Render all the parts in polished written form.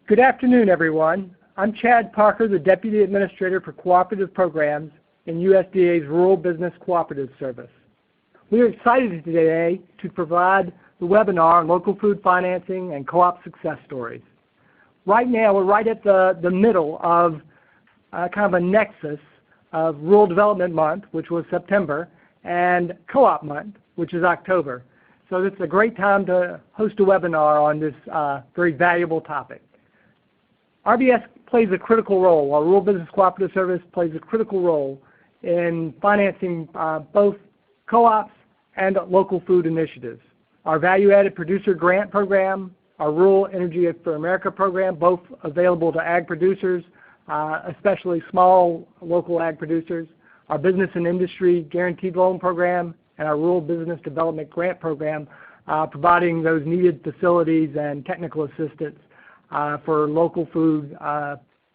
Good afternoon, everyone. I'm Chad Parker, the Deputy Administrator for Cooperative Programs in USDA's Rural Business Cooperative Service. We are excited today to provide the webinar on local food financing and co-op success stories. Right now, we're right at the middle of kind of a nexus of Rural Development Month, which was September, and Co-op Month, which is October. So it's a great time to host a webinar on this very valuable topic. RBS plays a critical role. Our Rural Business Cooperative Service plays a critical role in financing both co-ops and local food initiatives. Our Value-Added Producer Grant Program, our Rural Energy for America program, both available to ag producers, especially small local ag producers, our Business and Industry Guaranteed Loan Program, and our Rural Business Development Grant Program, providing those needed facilities and technical assistance for local food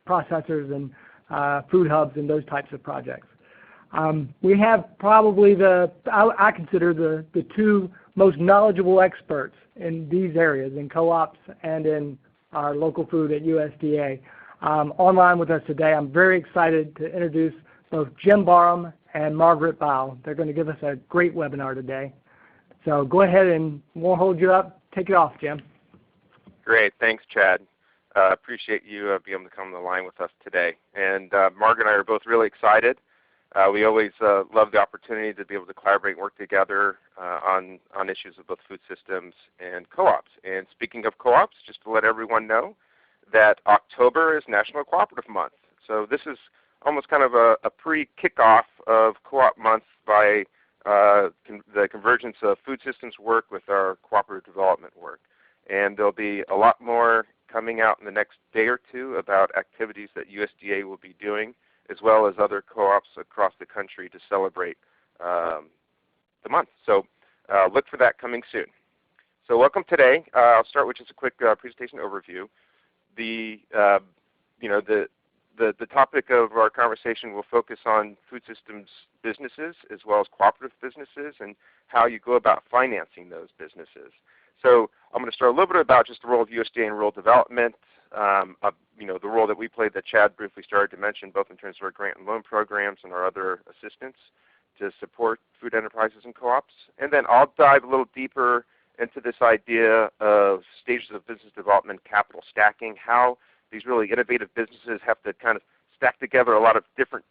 processors and food hubs and those types of projects. We have probably I consider the two most knowledgeable experts in these areas, in co-ops and in our local food at USDA. Online with us today, I'm very excited to introduce both Jim Barham and Margaret Bow. They're going to give us a great webinar today. So go ahead and we'll hold you up. Take it off, Jim. Great. Thanks, Chad. Appreciate you being able to come on the line with us today. And Margaret and I are both really excited. We always love the opportunity to be able to collaborate and work together on issues of both food systems and co-ops. And speaking of co-ops, just to let everyone know that October is National Cooperative Month. So this is almost kind of a pre-kickoff of Co-op Month by the convergence of food systems work with our cooperative development work. And there'll be a lot more coming out in the next day or two about activities that USDA will be doing, as well as other co-ops across the country to celebrate the month. So look for that coming soon. So welcome today. I'll start with just a quick presentation overview. The topic of our conversation will focus on food systems businesses as well as cooperative businesses and how you go about financing those businesses. So I'm going to start a little bit about just the role of USDA in rural development, the role that we played that Chad briefly started to mention, both in terms of our grant and loan programs and our other assistance to support food enterprises and co-ops. And then I'll dive a little deeper into this idea of stages of business development, capital stacking, how these really innovative businesses have to kind of stack together a lot of different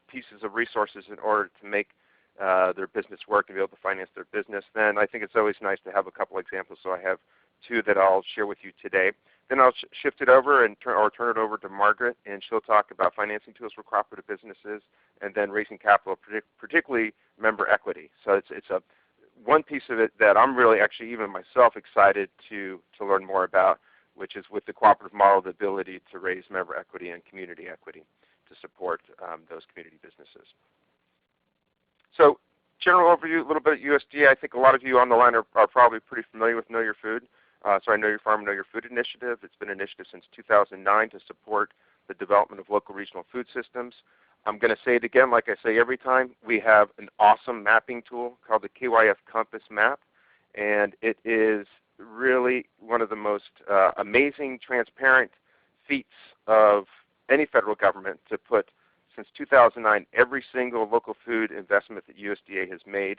pieces of resources in order to make their business work and be able to finance their business. Then I think it's always nice to have a couple examples, so I have two that I'll share with you today. Then I'll shift it over and turn it over to Margaret, and she'll talk about financing tools for cooperative businesses, and then raising capital, particularly member equity. So it's one piece of it that I'm really actually even myself excited to learn more about, which is with the cooperative model, the ability to raise member equity and community equity to support those community businesses. So general overview, a little bit at USDA. I think a lot of you on the line are probably pretty familiar with Know Your Food. Know Your Farm, Know Your Food initiative. It's been an initiative since 2009 to support the development of local regional food systems. I'm going to say it again like I say every time. We have an awesome mapping tool called the KYF Compass Map, and it is really one of the most amazing, transparent feats of any federal government to put, since 2009, every single local food investment that USDA has made.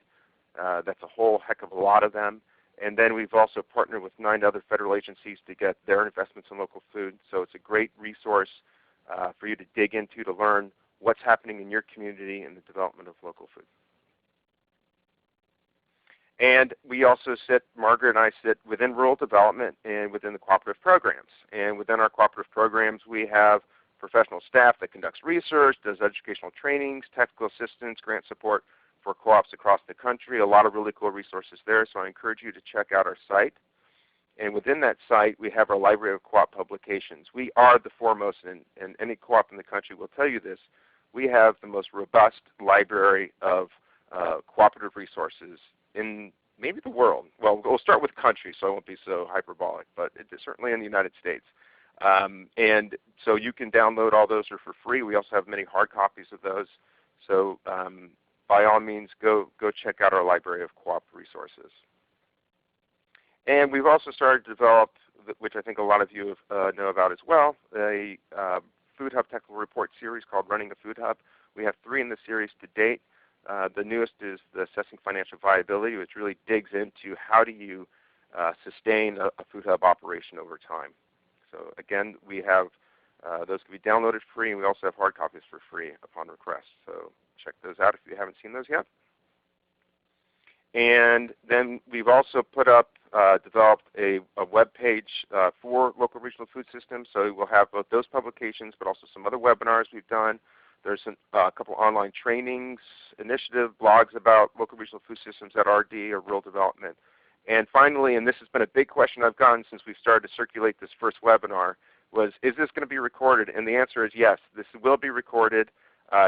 That's a whole heck of a lot of them. And then we've also partnered with 9 other federal agencies to get their investments in local food. So it's a great resource for you to dig into to learn what's happening in your community in the development of local food. And we also Margaret and I sit within rural development and within the cooperative programs. And within our cooperative programs, we have professional staff that conducts research, does educational trainings, technical assistance, grant support for co-ops across the country. A lot of really cool resources there, so I encourage you to check out our site. And within that site, we have our library of co-op publications. We are the foremost, and any co-op in the country will tell you this, we have the most robust library of cooperative resources in maybe the world. Well, we'll start with country, so I won't be so hyperbolic, but it's certainly in the United States. And so you can download all those for free. We also have many hard copies of those. So by all means, go check out our library of co-op resources. And we've also started to develop which I think a lot of you know about as well, a Food Hub Technical Report series called Running a Food Hub. We have 3 in the series to date. The newest is the Assessing Financial Viability, which really digs into how do you sustain a food hub operation over time. So again, we have those can be downloaded free, and we also have hard copies for free upon request. So check those out if you haven't seen those yet. And then we've also put up, developed a web page for local regional food systems. So we'll have both those publications, but also some other webinars we've done. There's a couple online trainings, initiative, blogs about local regional food systems at RD or rural development. And finally, and this has been a big question I've gotten since we started to circulate this first webinar, was, is this going to be recorded? And the answer is yes, this will be recorded.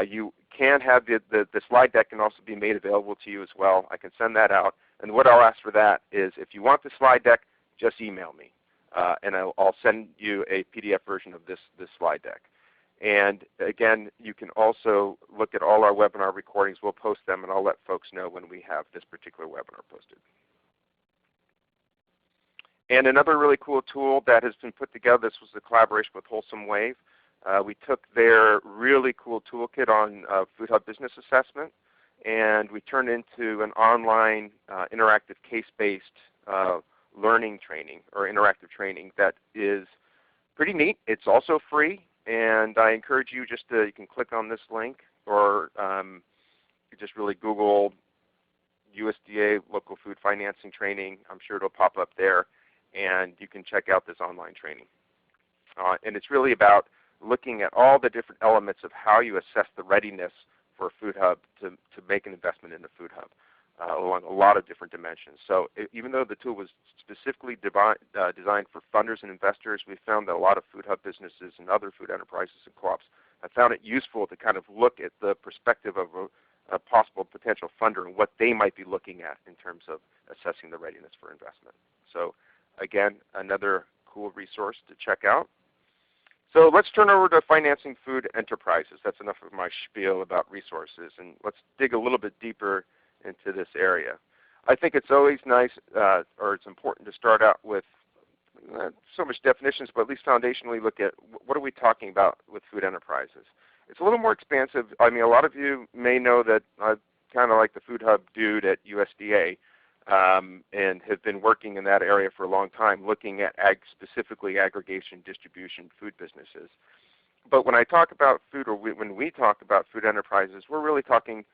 You can have the slide deck can also be made available to you as well. I can send that out. And what I'll ask for that is, if you want the slide deck, just email me. And I'll send you a PDF version of this slide deck. And again, you can also look at all our webinar recordings. We'll post them, and I'll let folks know when we have this particular webinar posted. And another really cool tool that has been put together, this was a collaboration with Wholesome Wave. We took their really cool toolkit on Food Hub business assessment, and we turned it into an online interactive case-based learning training or interactive training that is pretty neat. It's also free, and I encourage you just to, you can click on this link, or you just really Google USDA local food financing training. I'm sure it'll pop up there, and you can check out this online training. And it's really about looking at all the different elements of how you assess the readiness for a food hub to make an investment in a food hub along a lot of different dimensions. So even though the tool was specifically designed for funders and investors, we found that a lot of food hub businesses and other food enterprises and co-ops have found it useful to kind of look at the perspective of a possible potential funder and what they might be looking at in terms of assessing the readiness for investment. So again, another cool resource to check out. So let's turn over to financing food enterprises. That's enough of my spiel about resources, and let's dig a little bit deeper into this area. I think it's always nice, or it's important to start out with not so much definitions, but at least foundationally look at what are we talking about with food enterprises. It's a little more expansive. I mean, a lot of you may know that I'm kind of like the food hub dude at USDA, and have been working in that area for a long time, looking at specifically aggregation, distribution, food businesses. But when I talk about food, or when we talk about food enterprises, we're really talking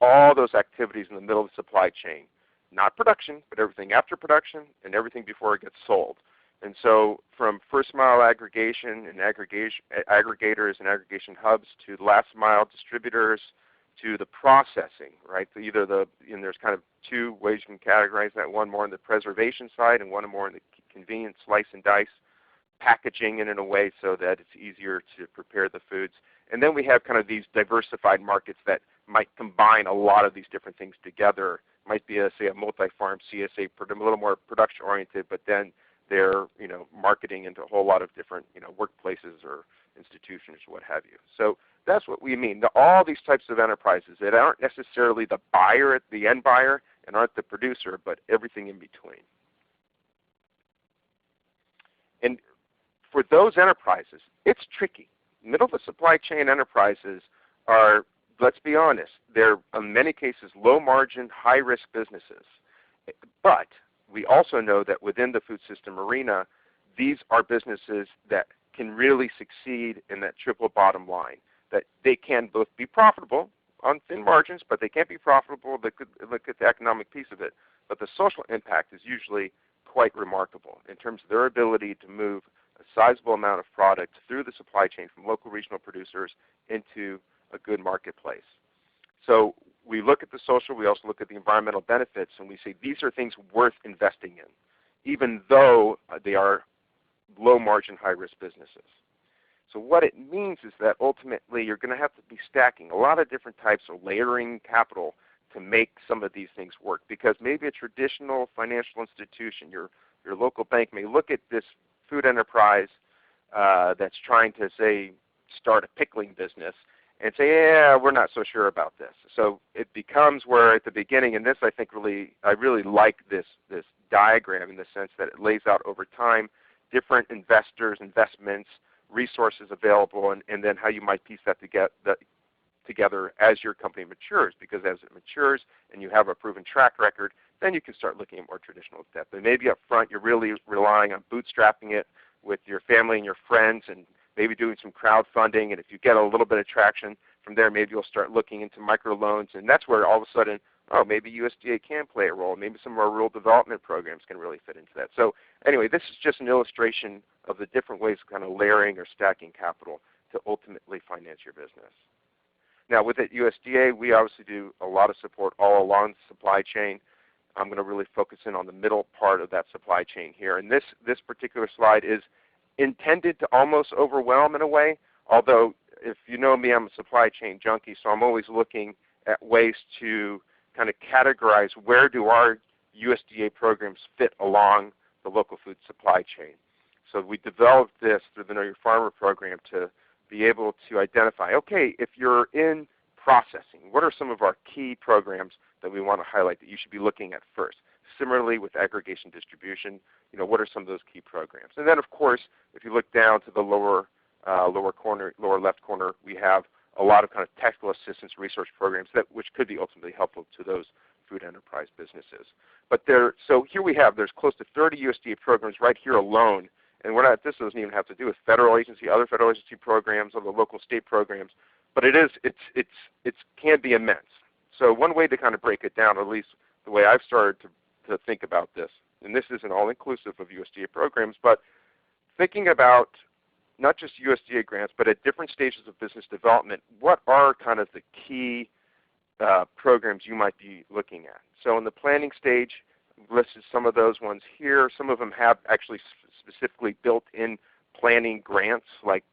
all those activities in the middle of the supply chain. Not production, but everything after production and everything before it gets sold. And so from first mile aggregation and aggregators and aggregation hubs to last mile distributors to the processing, right? Either and there's kind of two ways you can categorize that, one more on the preservation side and one more on the convenient slice and dice, packaging it in a way so that it's easier to prepare the foods. And then we have kind of these diversified markets that might combine a lot of these different things together. Might be, say, a multi-farm CSA, a little more production-oriented, but then they're marketing into a whole lot of different workplaces or institutions or what have you. So that's what we mean. All these types of enterprises that aren't necessarily the buyer, the end buyer, and aren't the producer, but everything in between. And for those enterprises, it's tricky. Middle of the supply chain enterprises are, let's be honest, they're in many cases low margin, high risk businesses. But we also know that within the food system arena, these are businesses that can really succeed in that triple bottom line, that they can both be profitable on thin margins, but they can't be profitable. They could look at the economic piece of it. But the social impact is usually quite remarkable in terms of their ability to move a sizable amount of product through the supply chain from local regional producers into a good marketplace. So we look at the social, we also look at the environmental benefits, and we say these are things worth investing in, even though they are low margin, high risk businesses. So what it means is that ultimately you're going to have to be stacking a lot of different types of layering capital to make some of these things work, because maybe a traditional financial institution, your local bank, may look at this food enterprise that's trying to, say, start a pickling business and say, yeah, we're not so sure about this. So it becomes where at the beginning, and this I think I really like this diagram in the sense that it lays out over time different investors, investments, resources available, and then how you might piece that together as your company matures, because as it matures and you have a proven track record, then you can start looking at more traditional debt. But maybe up front you're really relying on bootstrapping it with your family and your friends and maybe doing some crowdfunding, and if you get a little bit of traction from there, maybe you'll start looking into microloans, and that's where all of a sudden, oh, maybe USDA can play a role. Maybe some of our rural development programs can really fit into that. So anyway, this is just an illustration of the different ways of kind of layering or stacking capital to ultimately finance your business. Now with USDA, we obviously do a lot of support all along the supply chain. I'm going to really focus in on the middle part of that supply chain here. And this particular slide is intended to almost overwhelm in a way, although if you know me, I'm a supply chain junkie, so I'm always looking at ways to kind of categorize where do our USDA programs fit along the local food supply chain. So we developed this through the Know Your Farmer program to be able to identify, okay, if you're in processing, what are some of our key programs that we want to highlight that you should be looking at first? Similarly with aggregation distribution, what are some of those key programs? And then of course, if you look down to the lower left corner, we have a lot of kind of technical assistance research programs which could be ultimately helpful to those food enterprise businesses. But so here we have, there's close to 30 USDA programs right here alone, and this doesn't even have to do with federal agency, other federal agency programs, or the local state programs, but it can be immense. So one way to kind of break it down, at least the way I've started to think about this, and this isn't all inclusive of USDA programs, but thinking about not just USDA grants, but at different stages of business development, what are kind of the key programs you might be looking at? So in the planning stage, I've listed some of those ones here. Some of them have actually specifically built-in planning grants, like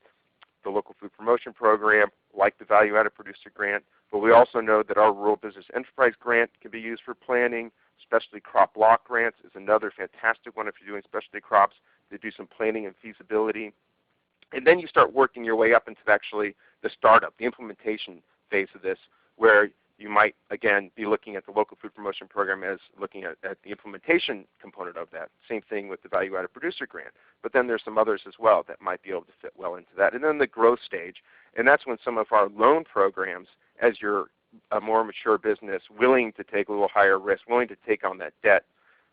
the Local Food Promotion Program, like the Value Added Producer Grant. But we also know that our Rural Business Enterprise Grant can be used for planning. Specialty Crop Block Grants is another fantastic one if you're doing specialty crops to do some planning and feasibility. And then you start working your way up into actually the startup, the implementation phase of this, where you might, again, be looking at the Local Food Promotion Program as looking at the implementation component of that. Same thing with the Value Added Producer Grant. But then there's some others as well that might be able to fit well into that. And then the growth stage, and that's when some of our loan programs, as you're a more mature business, willing to take a little higher risk, willing to take on that debt,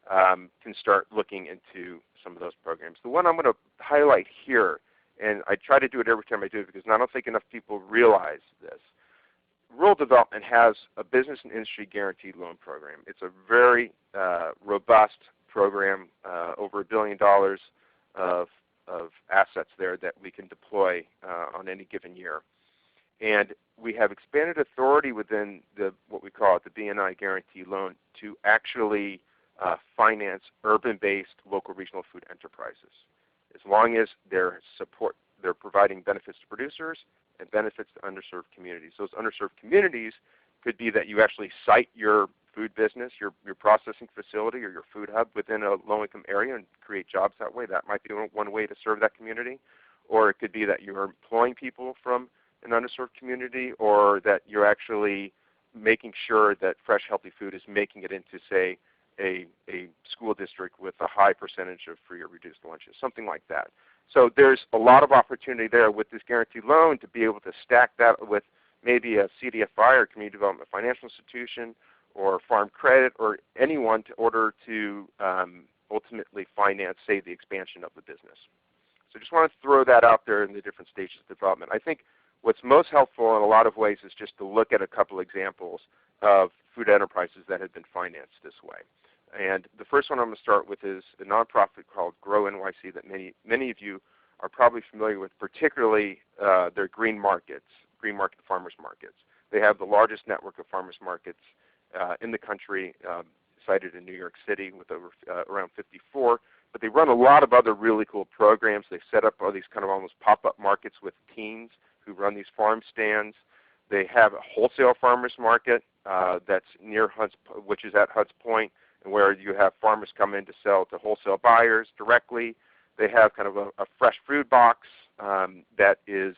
can start looking into some of those programs. The one I'm going to highlight here, and I try to do it every time I do it because I don't think enough people realize this. Rural Development has a business and industry guaranteed loan program. It's a very robust program, over $1 billion of assets there that we can deploy on any given year. And we have expanded authority within what we call the BNI guarantee loan to actually finance urban-based local regional food enterprises, as long as they're providing benefits to producers and benefits to underserved communities. Those underserved communities could be that you actually site your food business, your processing facility, or your food hub within a low-income area and create jobs that way. That might be one way to serve that community. Or it could be that you're employing people from an underserved community, or that you're actually making sure that fresh, healthy food is making it into, say, a school district with a high percentage of free or reduced lunches, something like that. So there's a lot of opportunity there with this guaranteed loan to be able to stack that with maybe a CDFI or Community Development Financial Institution or Farm Credit or anyone in order to ultimately finance, say, the expansion of the business. So just want to throw that out there in the different stages of development. I think what's most helpful in a lot of ways is just to look at a couple examples of food enterprises that have been financed this way. And the first one I'm going to start with is a nonprofit called Grow NYC that many of you are probably familiar with, particularly their green market farmers markets. They have the largest network of farmers markets in the country, cited in New York City with over around 54. But they run a lot of other really cool programs. They set up all these kind of almost pop-up markets with teens who run these farm stands. They have a wholesale farmers market that's near which is at Hud's Point, and where you have farmers come in to sell to wholesale buyers directly. They have kind of a fresh food box that is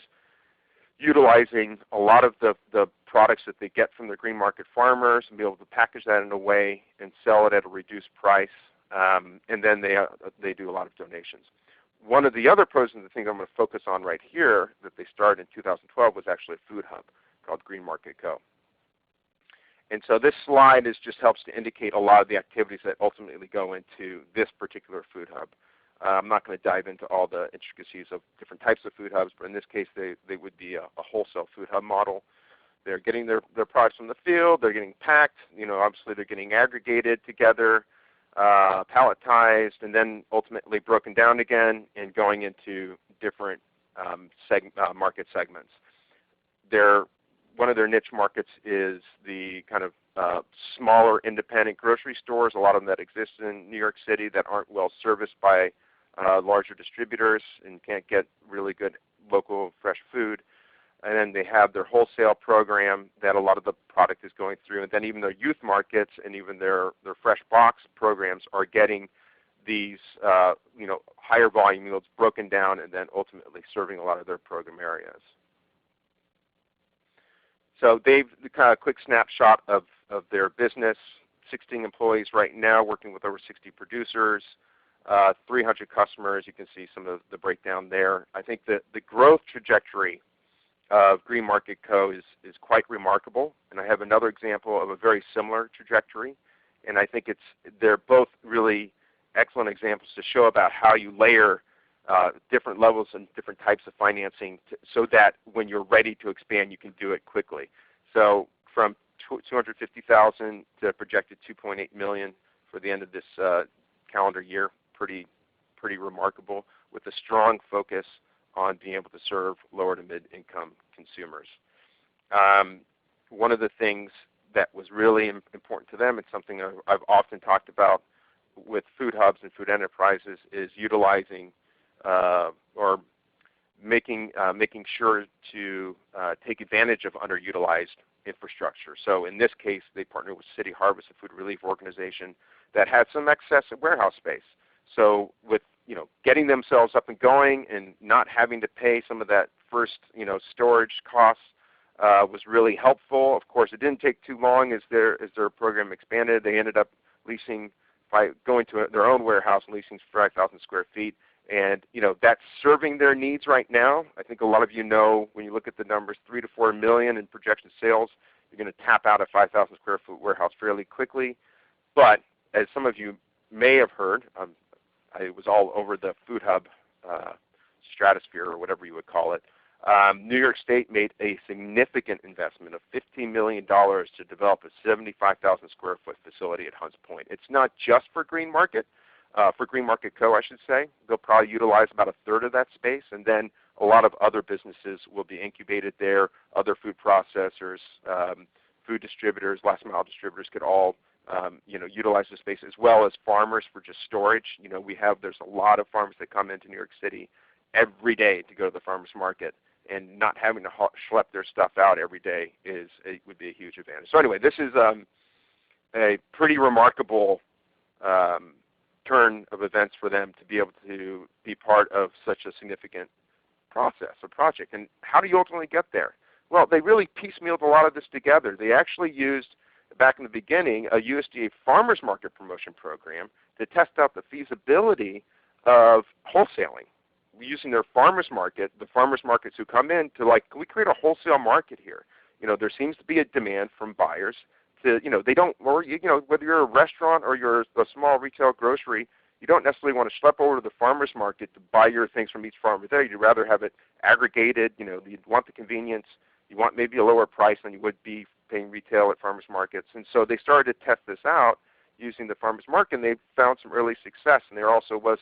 utilizing a lot of the products that they get from their green market farmers and be able to package that in a way and sell it at a reduced price. And then they do a lot of donations. One of the other programs, the thing I'm going to focus on right here that they started in 2012 was actually a food hub called Green Market Co. And so this slide just helps to indicate a lot of the activities that ultimately go into this particular food hub. I'm not going to dive into all the intricacies of different types of food hubs, but in this case they would be a wholesale food hub model. They're getting their products from the field, they're getting packed, obviously they're getting aggregated together, palletized, and then ultimately broken down again and going into different market segments. One of their niche markets is the kind of smaller independent grocery stores, a lot of them that exist in New York City that aren't well serviced by larger distributors and can't get really good local fresh food. And then they have their wholesale program that a lot of the product is going through. And then even their youth markets and even their fresh box programs are getting these higher volume yields broken down and then ultimately serving a lot of their program areas. So they've kind of a quick snapshot of their business. 16 employees right now working with over 60 producers, 300 customers. You can see some of the breakdown there. I think that the growth trajectory of Green Market Co. is quite remarkable. And I have another example of a very similar trajectory. And I think they're both really excellent examples to show about how you layer different levels and different types of financing so that when you're ready to expand, you can do it quickly. So from $250,000 to projected $2.8 million for the end of this calendar year, pretty remarkable, with a strong focus on being able to serve lower to mid-income consumers. One of the things that was really important to them, and something I've often talked about with food hubs and food enterprises, is utilizing or making sure to take advantage of underutilized infrastructure. So in this case, they partnered with City Harvest, a food relief organization that had some excess warehouse space. So with getting themselves up and going and not having to pay some of that first storage costs was really helpful. Of course, it didn't take too long as their program expanded. They ended up leasing by going to their own warehouse and leasing 5,000 square feet. And that's serving their needs right now. I think a lot of you know when you look at the numbers, 3 to 4 million in projection sales, you're going to tap out a 5,000 square foot warehouse fairly quickly. But as some of you may have heard, I was all over the food hub stratosphere or whatever you would call it. New York State made a significant investment of $15 million to develop a 75,000 square foot facility at Hunts Point. It's not just for Green Market. For Green Market Co., I should say. They'll probably utilize about a third of that space, and then a lot of other businesses will be incubated there. Other food processors, food distributors, last mile distributors could all utilize the space, as well as farmers for just storage. There's a lot of farmers that come into New York City every day to go to the farmers market, and not having to schlep their stuff out every day would be a huge advantage. So anyway, this is a pretty remarkable turn of events for them to be able to be part of such a significant process or project. And how do you ultimately get there? Well, they really piecemealed a lot of this together. They actually used, back in the beginning, a USDA farmers market promotion program to test out the feasibility of wholesaling. Using their farmers market, the farmers markets who come in to can we create a wholesale market here? There seems to be a demand from buyers to, they don't, or whether you're a restaurant or you're a small retail grocery, you don't necessarily want to schlep over to the farmers market to buy your things from each farmer there. You'd rather have it aggregated. You want the convenience. You want maybe a lower price than you would be paying retail at farmers markets. And so they started to test this out using the farmers market, and they found some early success. And there also was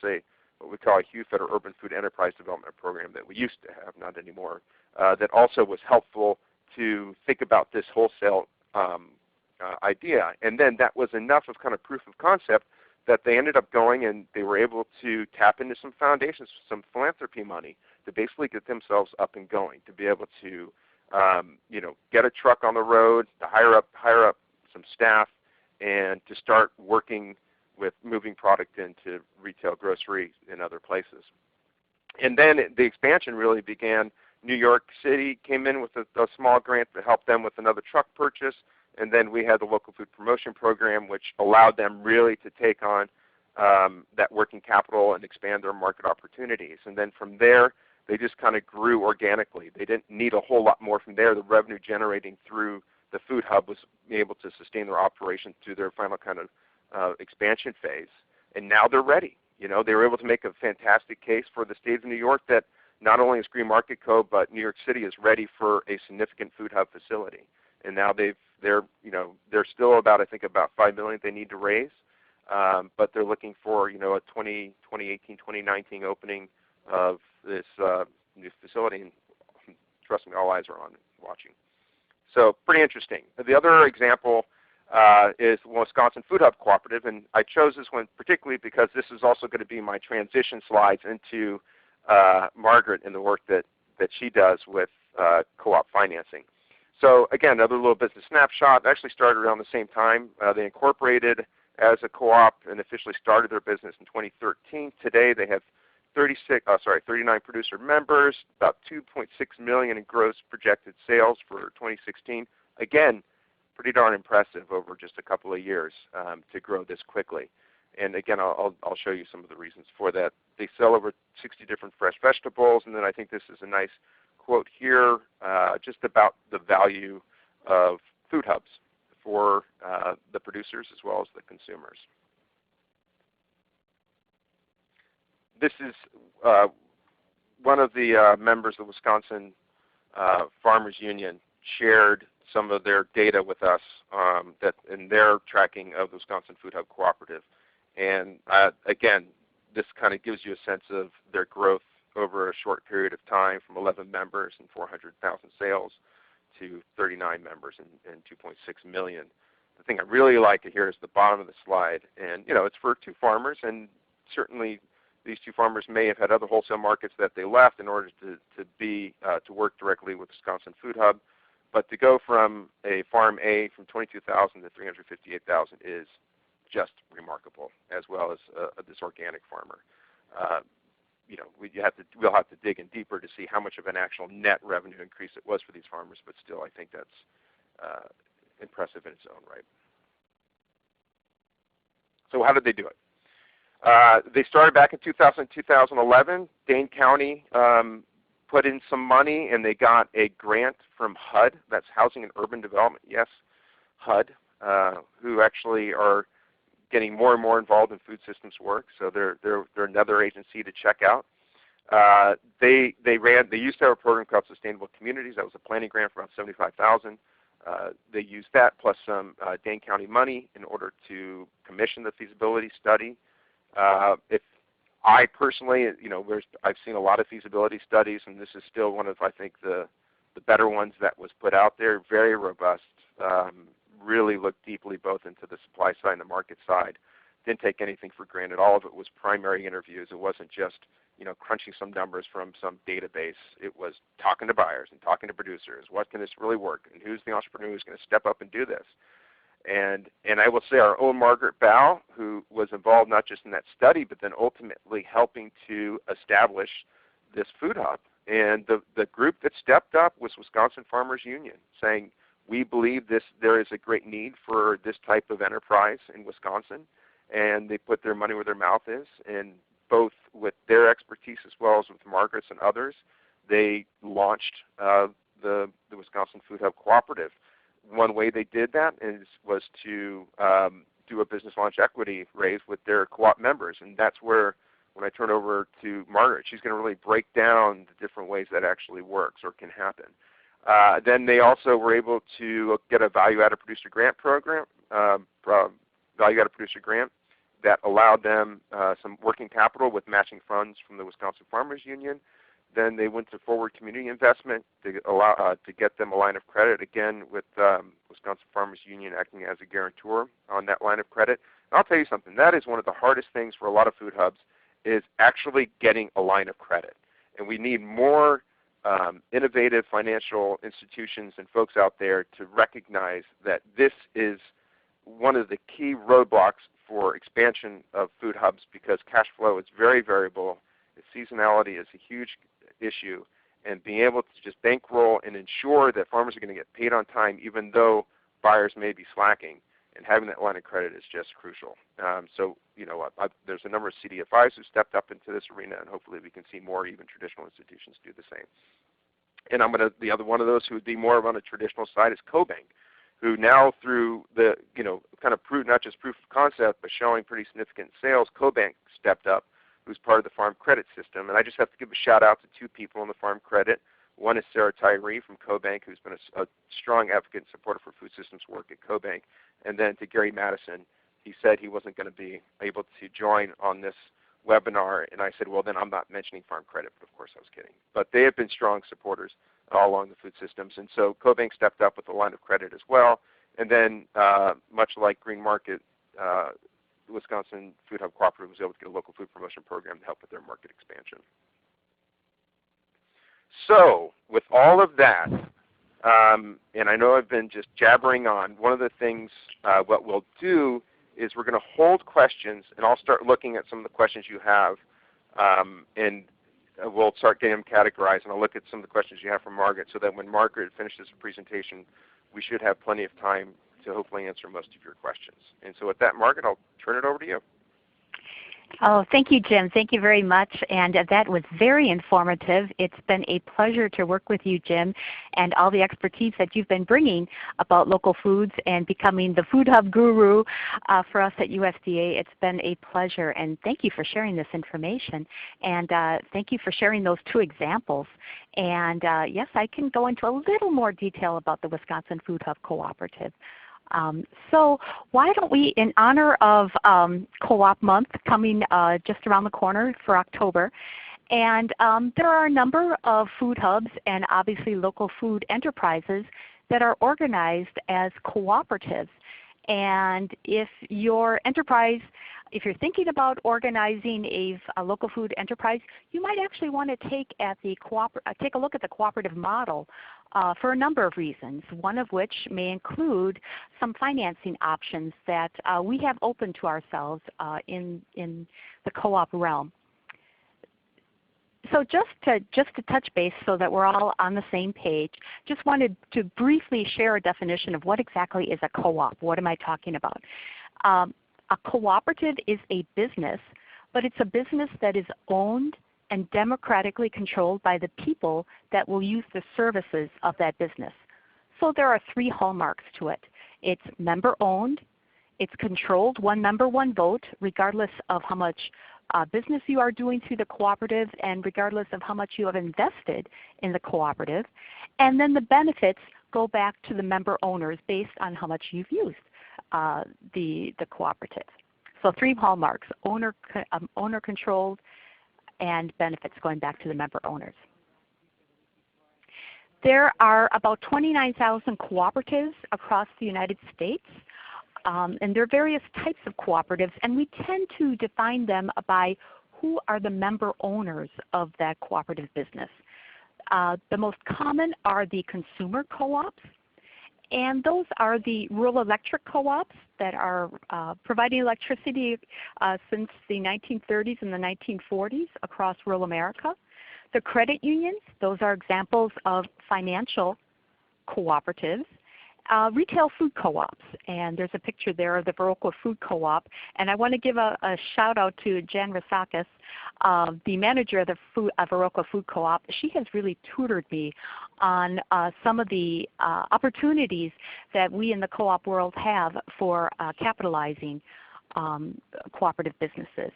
what we call a HUFED, or Urban Food Enterprise Development Program, that we used to have, not anymore, that also was helpful to think about this wholesale idea. And then that was enough of kind of proof of concept that they ended up going and they were able to tap into some foundations, some philanthropy money to basically get themselves up and going, to be able to get a truck on the road, to hire up some staff, and to start working with moving product into retail, grocery, and other places. And then the expansion really began New York City came in with a small grant to help them with another truck purchase. And then we had the local food promotion program, which allowed them really to take on that working capital and expand their market opportunities. And then from there, they just kind of grew organically. They didn't need a whole lot more from there. The revenue generating through the food hub was able to sustain their operation through their final kind of expansion phase. And now they're ready. You know, they were able to make a fantastic case for the state of New York that not only is Green Market Code, but New York City is ready for a significant food hub facility. And now they're still about, I think, about $5 million they need to raise, but they're looking for, you know, a 2018, 2019 opening of this new facility. And trust me, all eyes are on watching. So pretty interesting. The other example is Wisconsin Food Hub Cooperative, and I chose this one particularly because this is also going to be my transition slides into Margaret and the work that she does with co-op financing. So again, another little business snapshot. They actually started around the same time. They incorporated as a co-op and officially started their business in 2013. Today they have 39 producer members, about $2.6 million in gross projected sales for 2016. Again, pretty darn impressive over just a couple of years to grow this quickly. And again, I'll show you some of the reasons for that. They sell over 60 different fresh vegetables, and then I think this is a nice quote here just about the value of food hubs for the producers as well as the consumers. This is one of the members of the Wisconsin Farmers Union shared some of their data with us that in their tracking of the Wisconsin Food Hub Cooperative. And again, this kind of gives you a sense of their growth over a short period of time from 11 members and 400,000 sales to 39 members and 2.6 million. The thing I really like to hear is the bottom of the slide. And you know, it's for two farmers, and certainly these two farmers may have had other wholesale markets that they left in order to work directly with Wisconsin Food Hub. But to go from a farm A from 22,000 to 358,000 is just remarkable, as well as this organic farmer. You know, we'll have to dig in deeper to see how much of an actual net revenue increase it was for these farmers, but still I think that's impressive in its own right. So how did they do it? They started back in 2011. Dane County put in some money, and they got a grant from HUD, that's Housing and Urban Development, yes, HUD, who actually are getting more and more involved in food systems work, so they're another agency to check out. They used to have a program called Sustainable Communities. That was a planning grant for about $75,000. They used that plus some Dane County money in order to commission the feasibility study. If I personally, you know, I've seen a lot of feasibility studies, and this is still one of, I think, the better ones that was put out there. Very robust. Really looked deeply both into the supply side and the market side. Didn't take anything for granted. All of it was primary interviews. It wasn't just, you know, crunching some numbers from some database. It was talking to buyers and talking to producers. What can this really work? And who's the entrepreneur who's going to step up and do this? And I will say our own Margaret Bow, who was involved not just in that study, but then ultimately helping to establish this food hub. And the group that stepped up was Wisconsin Farmers Union, saying, we believe there is a great need for this type of enterprise in Wisconsin, and they put their money where their mouth is. And both with their expertise as well as with Margaret's and others, they launched the Wisconsin Food Hub Cooperative. One way they did that was to do a business launch equity raise with their co-op members, and that's where, when I turn over to Margaret, she's going to really break down the different ways that actually works or can happen. Then they also were able to get a value-added producer grant program, value-added producer grant that allowed them some working capital with matching funds from the Wisconsin Farmers Union. Then they went to forward community investment to get them a line of credit, again with Wisconsin Farmers Union acting as a guarantor on that line of credit. And I'll tell you something, that is one of the hardest things for a lot of food hubs is actually getting a line of credit. And we need more innovative financial institutions and folks out there to recognize that this is one of the key roadblocks for expansion of food hubs, because cash flow is very variable. Seasonality is a huge issue, and being able to just bankroll and ensure that farmers are going to get paid on time even though buyers may be slacking. And having that line of credit is just crucial. There's a number of CDFIs who stepped up into this arena, and hopefully we can see more even traditional institutions do the same. And the other one of those who would be more on a traditional side is CoBank, who now through the kind of not just proof of concept, but showing pretty significant sales, CoBank stepped up, who's part of the Farm Credit System. And I just have to give a shout out to two people in the Farm Credit. One is Sarah Tyree from CoBank, who's been a strong advocate and supporter for food systems work at CoBank. And then to Gary Madison, he said he wasn't going to be able to join on this webinar. And I said, well, then I'm not mentioning Farm Credit. But of course I was kidding. But they have been strong supporters all along the food systems. And so CoBank stepped up with a line of credit as well. And then much like Green Market, the Wisconsin Food Hub Cooperative was able to get a local food promotion program to help with their market expansion. So with all of that, and I know I've been just jabbering on, one of the things what we'll do is we're going to hold questions, and I'll start looking at some of the questions you have, and we'll start getting them categorized, and I'll look at some of the questions you have from Margaret so that when Margaret finishes her presentation, we should have plenty of time to hopefully answer most of your questions. And so with that, Margaret, I'll turn it over to you. Oh, thank you, Jim. Thank you very much. And that was very informative. It's been a pleasure to work with you, Jim, and all the expertise that you've been bringing about local foods and becoming the Food Hub guru for us at USDA. It's been a pleasure, and thank you for sharing this information. And thank you for sharing those two examples. And yes, I can go into a little more detail about the Wisconsin Food Hub Cooperative. So why don't we, in honor of Co-op Month coming just around the corner for October, and there are a number of food hubs and obviously local food enterprises that are organized as cooperatives. And if your enterprise, if you're thinking about organizing a local food enterprise, you might actually want to take a look at the cooperative model for a number of reasons, one of which may include some financing options that we have open to ourselves in the co-op realm. So just to touch base so that we're all on the same page, just wanted to briefly share a definition of what exactly is a co-op. What am I talking about? A cooperative is a business, but it's a business that is owned and democratically controlled by the people that will use the services of that business. So there are three hallmarks to it. It's member-owned, it's controlled, one member, one vote, regardless of how much business you are doing through the cooperative and regardless of how much you have invested in the cooperative. And then the benefits go back to the member owners based on how much you've used the cooperative. So three hallmarks: owner controlled, and benefits going back to the member owners. There are about 29,000 cooperatives across the United States. And there are various types of cooperatives, and we tend to define them by who are the member owners of that cooperative business. The most common are the consumer co-ops, and those are the rural electric co-ops that are providing electricity since the 1930s and the 1940s across rural America. The credit unions, those are examples of financial cooperatives. Retail food co-ops, and there's a picture there of the Viroqua Food Co-op. And I want to give a shout out to Jan Rasakis, the manager of the Viroqua Food Co-op. She has really tutored me on some of the opportunities that we in the co-op world have for capitalizing cooperative businesses.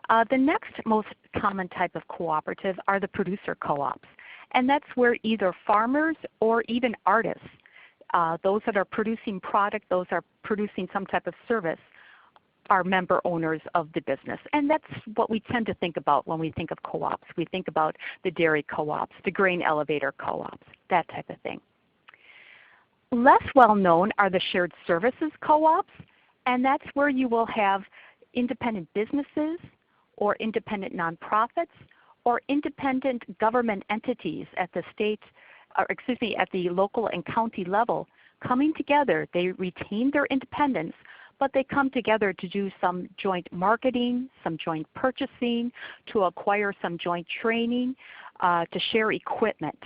The next most common type of cooperative are the producer co-ops, and that's where either farmers or even artists, those that are producing product, those are producing some type of service, are member owners of the business. And that's what we tend to think about when we think of co-ops. We think about the dairy co-ops, the grain elevator co-ops, that type of thing. Less well known are the shared services co-ops, and that's where you will have independent businesses or independent nonprofits or independent government entities at the state, or excuse me, at the local and county level coming together. They retain their independence, but they come together to do some joint marketing, some joint purchasing, to acquire some joint training, to share equipment.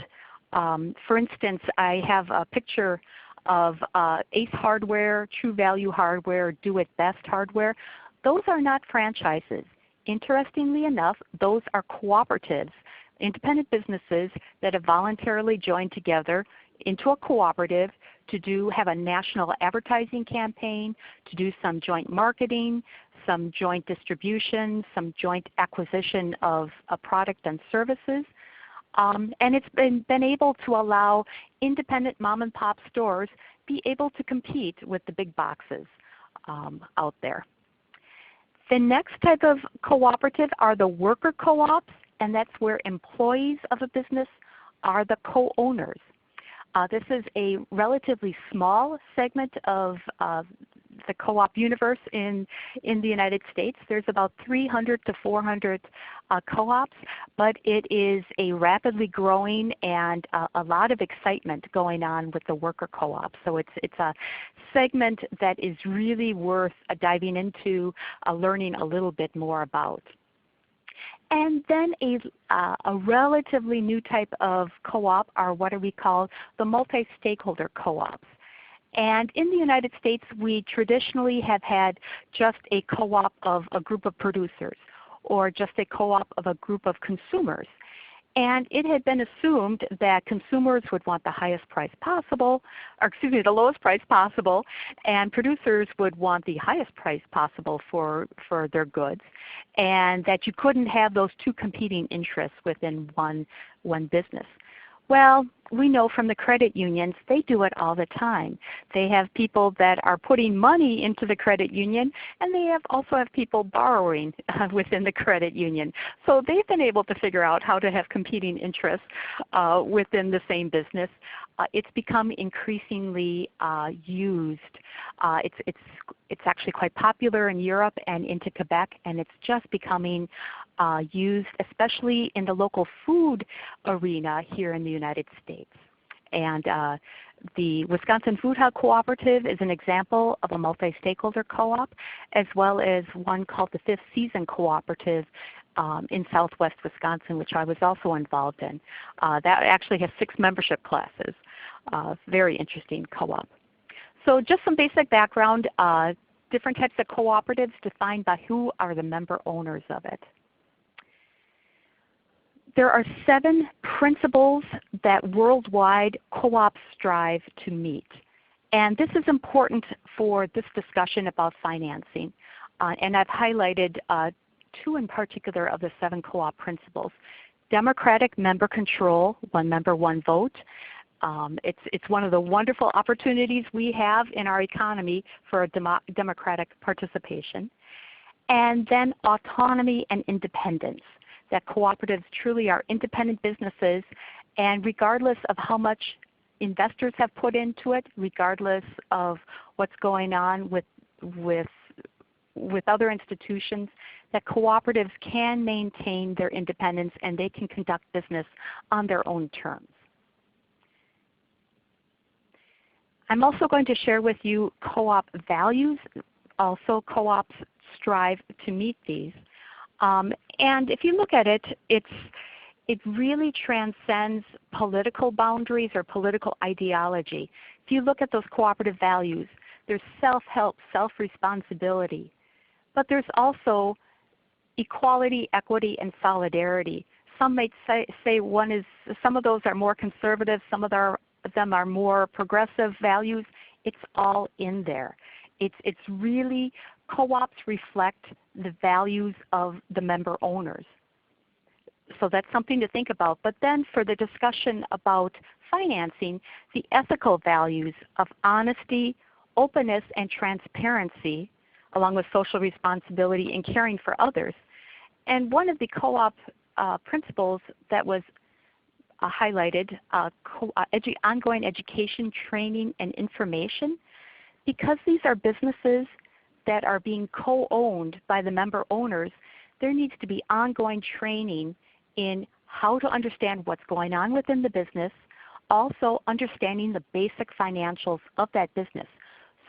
For instance, I have a picture of Ace Hardware, True Value Hardware, Do It Best Hardware. Those are not franchises. Interestingly enough, those are cooperatives, independent businesses that have voluntarily joined together into a cooperative to have a national advertising campaign, to do some joint marketing, some joint distribution, some joint acquisition of a product and services. And it's been able to allow independent mom and pop stores be able to compete with the big boxes out there. The next type of cooperative are the worker co-ops, and that's where employees of a business are the co-owners. This is a relatively small segment of the co-op universe in the United States. There's about 300 to 400 co-ops, but it is a rapidly growing and a lot of excitement going on with the worker co-op. So it's a segment that is really worth diving into, learning a little bit more about. And then a relatively new type of co-op are what we call the multi-stakeholder co-ops. And in the United States, we traditionally have had just a co-op of a group of producers or just a co-op of a group of consumers. And it had been assumed that consumers would want the highest price possible, or excuse me, the lowest price possible, and producers would want the highest price possible for their goods, and that you couldn't have those two competing interests within one business. Well, we know from the credit unions, they do it all the time. They have people that are putting money into the credit union, and they also have people borrowing within the credit union. So they've been able to figure out how to have competing interests within the same business. It's become increasingly used. It's actually quite popular in Europe and into Quebec, and it's just becoming used especially in the local food arena here in the United States. And the Wisconsin Food Hub Cooperative is an example of a multi-stakeholder co-op, as well as one called the Fifth Season Cooperative in southwest Wisconsin, which I was also involved in. That actually has 6 membership classes. Very interesting co-op. So just some basic background, different types of cooperatives defined by who are the member owners of it. There are 7 principles that worldwide co-ops strive to meet. And this is important for this discussion about financing. And I've highlighted 2 in particular of the 7 co-op principles. Democratic member control, one member, one vote. It's one of the wonderful opportunities we have in our economy for democratic participation. And then autonomy and independence. That cooperatives truly are independent businesses, and regardless of how much investors have put into it, regardless of what's going on with other institutions, that cooperatives can maintain their independence and they can conduct business on their own terms. I'm also going to share with you co-op values. Also, co-ops strive to meet these. And if you look at it, it really transcends political boundaries or political ideology. If you look at those cooperative values, there's self-help, self-responsibility, but there's also equality, equity, and solidarity. Some might say some of those are more conservative, some of them are more progressive values. It's all in there. It's really, co-ops reflect the values of the member owners. So that's something to think about. But then for the discussion about financing, the ethical values of honesty, openness, and transparency, along with social responsibility and caring for others. And one of the co-op principles that was highlighted, ongoing education, training, and information. Because these are businesses that are being co-owned by the member owners, there needs to be ongoing training in how to understand what's going on within the business, also understanding the basic financials of that business.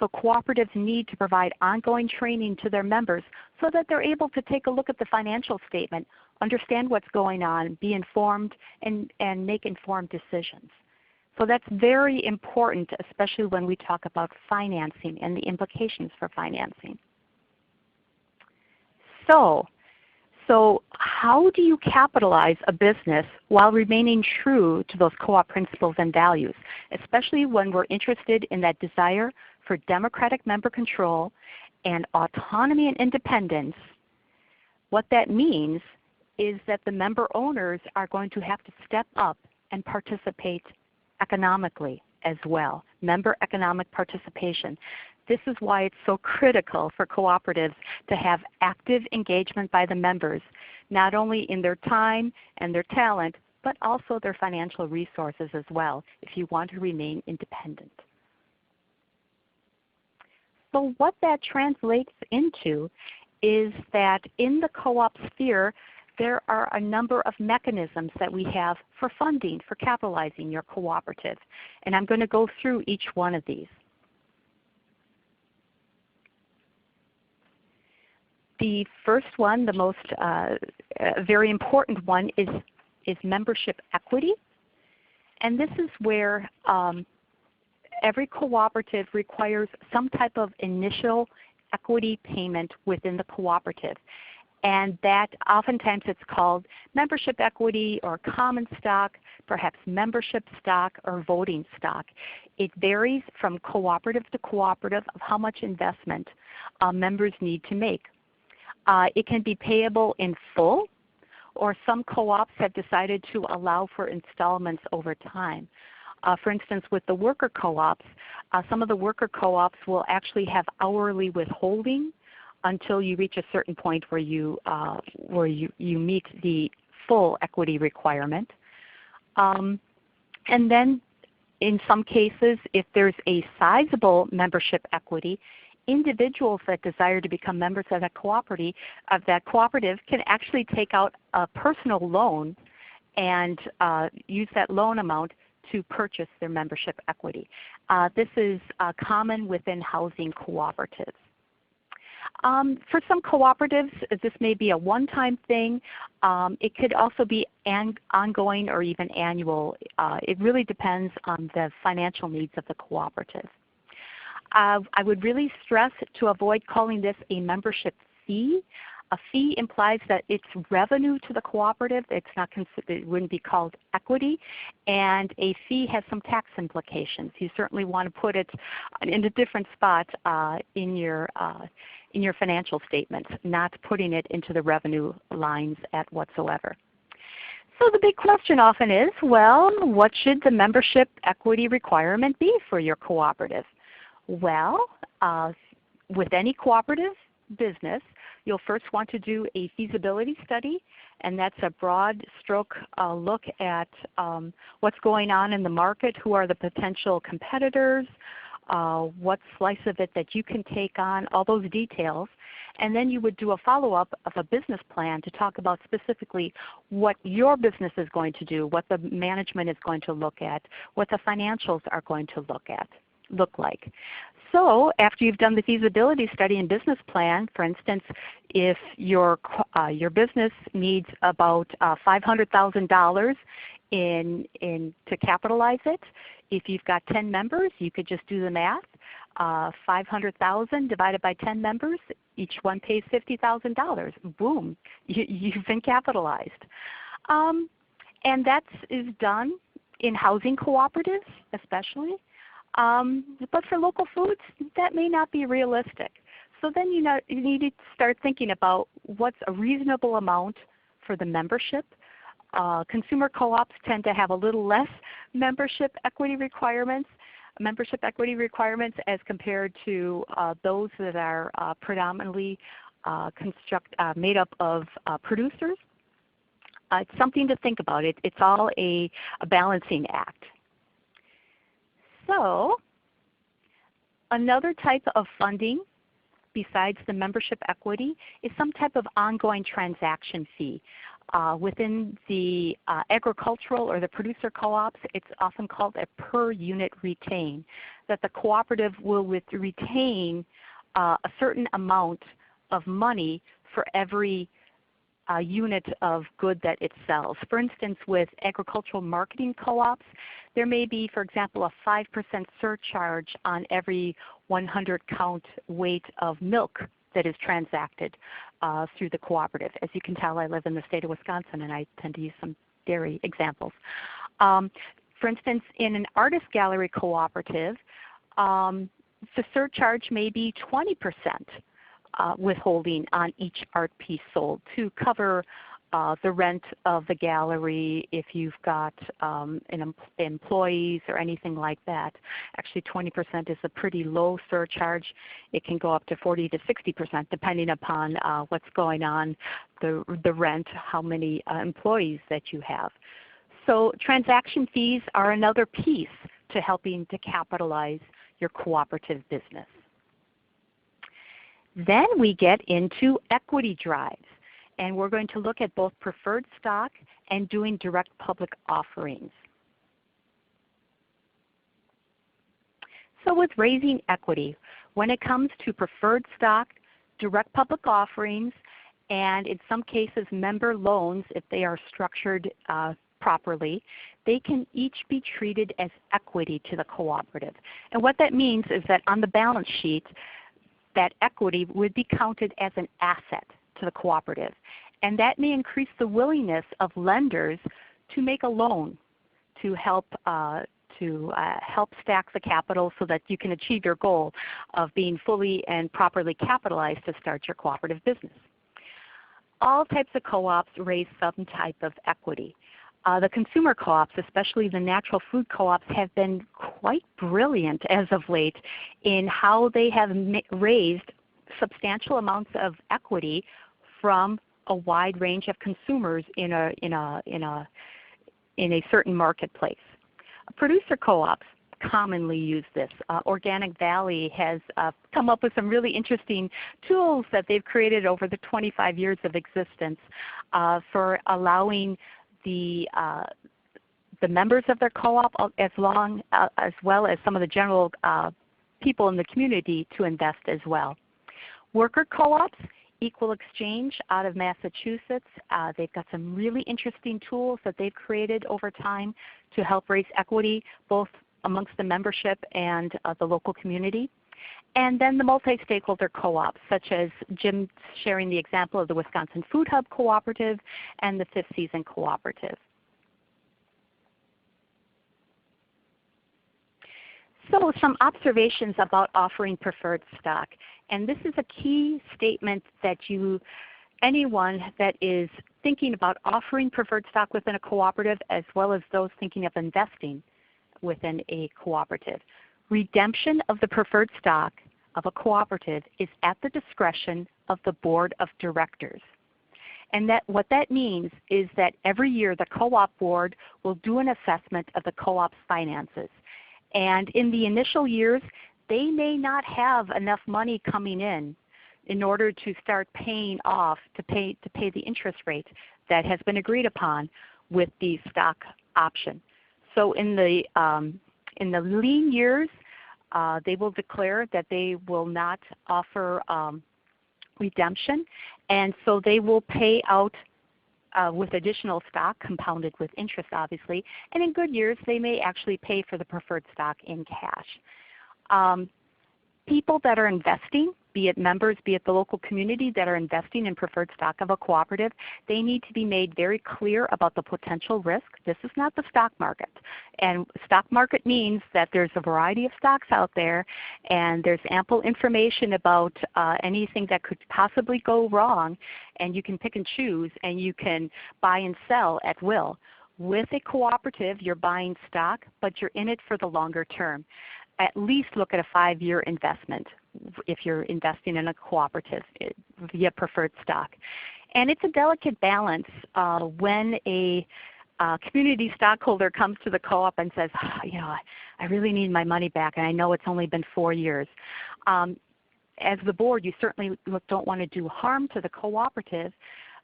So cooperatives need to provide ongoing training to their members so that they're able to take a look at the financial statement, understand what's going on, be informed, and make informed decisions. So that's very important, especially when we talk about financing and the implications for financing. So how do you capitalize a business while remaining true to those co-op principles and values, especially when we're interested in that desire for democratic member control and autonomy and independence? What that means is that the member owners are going to have to step up and participate economically as well, member economic participation. This is why it's so critical for cooperatives to have active engagement by the members, not only in their time and their talent, but also their financial resources as well, if you want to remain independent. So what that translates into is that in the co-op sphere, there are a number of mechanisms that we have for funding, for capitalizing your cooperative. And I'm going to go through each one of these. The first one, the most very important one, is membership equity. And this is where every cooperative requires some type of initial equity payment within the cooperative. And that oftentimes it's called membership equity or common stock, perhaps membership stock or voting stock. It varies from cooperative to cooperative of how much investment members need to make. It can be payable in full, or some co-ops have decided to allow for installments over time. For instance, with the worker co-ops, some of the worker co-ops will actually have hourly withholding until you reach a certain point where you meet the full equity requirement. And then in some cases, if there's a sizable membership equity, individuals that desire to become members of that cooperative can actually take out a personal loan and use that loan amount to purchase their membership equity. This is common within housing cooperatives. For some cooperatives, this may be a one-time thing. It could also be ongoing or even annual. It really depends on the financial needs of the cooperative. I would really stress to avoid calling this a membership fee. A fee implies that it's revenue to the cooperative. It's not it wouldn't be called equity. And a fee has some tax implications. You certainly want to put it in a different spot in your financial statements, not putting it into the revenue lines at whatsoever. So the big question often is, well, what should the membership equity requirement be for your cooperative? Well, with any cooperative business, you'll first want to do a feasibility study, and that's a broad stroke look at what's going on in the market, who are the potential competitors, what slice of it that you can take on, all those details. And then you would do a follow-up of a business plan to talk about specifically what your business is going to do, what the management is going to look at, what the financials are going to look like. So after you've done the feasibility study and business plan, for instance, if your business needs about $500,000 to capitalize it, if you've got 10 members, you could just do the math. 500,000 divided by 10 members, each one pays $50,000. Boom, you've been capitalized. And that is done in housing cooperatives especially. But for local foods, that may not be realistic. So then you need to start thinking about what's a reasonable amount for the membership. Consumer co-ops tend to have a little less membership equity requirements as compared to those that are predominantly made up of producers. It's something to think about. It's all a balancing act. So another type of funding besides the membership equity is some type of ongoing transaction fee. Within the agricultural or the producer co-ops, it's often called a per unit retain, that the cooperative will retain a certain amount of money for every unit of good that it sells. For instance, with agricultural marketing co-ops, there may be, for example, a 5% surcharge on every 100 count weight of milk that is transacted through the cooperative. As you can tell, I live in the state of Wisconsin, and I tend to use some dairy examples. For instance, in an artist gallery cooperative, the surcharge may be 20% withholding on each art piece sold to cover the rent of the gallery if you've got employees or anything like that. Actually 20% is a pretty low surcharge. It can go up to 40 to 60% depending upon what's going on, the rent, how many employees that you have. So transaction fees are another piece to helping to capitalize your cooperative business. Then we get into equity drives. And we're going to look at both preferred stock and doing direct public offerings. So with raising equity, when it comes to preferred stock, direct public offerings, and in some cases member loans, if they are structured properly, they can each be treated as equity to the cooperative. And what that means is that on the balance sheet, that equity would be counted as an asset to the cooperative. And that may increase the willingness of lenders to make a loan to help stack the capital so that you can achieve your goal of being fully and properly capitalized to start your cooperative business. All types of co-ops raise some type of equity. The consumer co-ops, especially the natural food co-ops, have been quite brilliant as of late in how they have raised substantial amounts of equity from a wide range of consumers in a certain marketplace. Producer co-ops commonly use this. Organic Valley has come up with some really interesting tools that they've created over the 25 years of existence for allowing the members of their co-op as well as some of the general people in the community to invest as well. Worker co-ops, Equal Exchange out of Massachusetts. They've got some really interesting tools that they've created over time to help raise equity both amongst the membership and the local community. And then the multi-stakeholder co-ops, such as Jim sharing the example of the Wisconsin Food Hub Cooperative and the Fifth Season Cooperative. So some observations about offering preferred stock. And this is a key statement that anyone that is thinking about offering preferred stock within a cooperative as well as those thinking of investing within a cooperative. Redemption of the preferred stock of a cooperative is at the discretion of the board of directors. And what that means is that every year the co-op board will do an assessment of the co-op's finances. And in the initial years, they may not have enough money coming in order to start paying off to pay the interest rate that has been agreed upon with the stock option. So in the lean years, they will declare that they will not offer redemption, and so they will pay out with additional stock compounded with interest obviously, and in good years they may actually pay for the preferred stock in cash. People that are investing, be it members, be it the local community that are investing in preferred stock of a cooperative, they need to be made very clear about the potential risk. This is not the stock market. And stock market means that there's a variety of stocks out there and there's ample information about anything that could possibly go wrong, and you can pick and choose and you can buy and sell at will. With a cooperative, you're buying stock, but you're in it for the longer term. At least look at a 5-year investment if you're investing in a cooperative via preferred stock. And it's a delicate balance when a community stockholder comes to the co-op and says, I really need my money back and I know it's only been 4 years. As the board, you certainly don't want to do harm to the cooperative,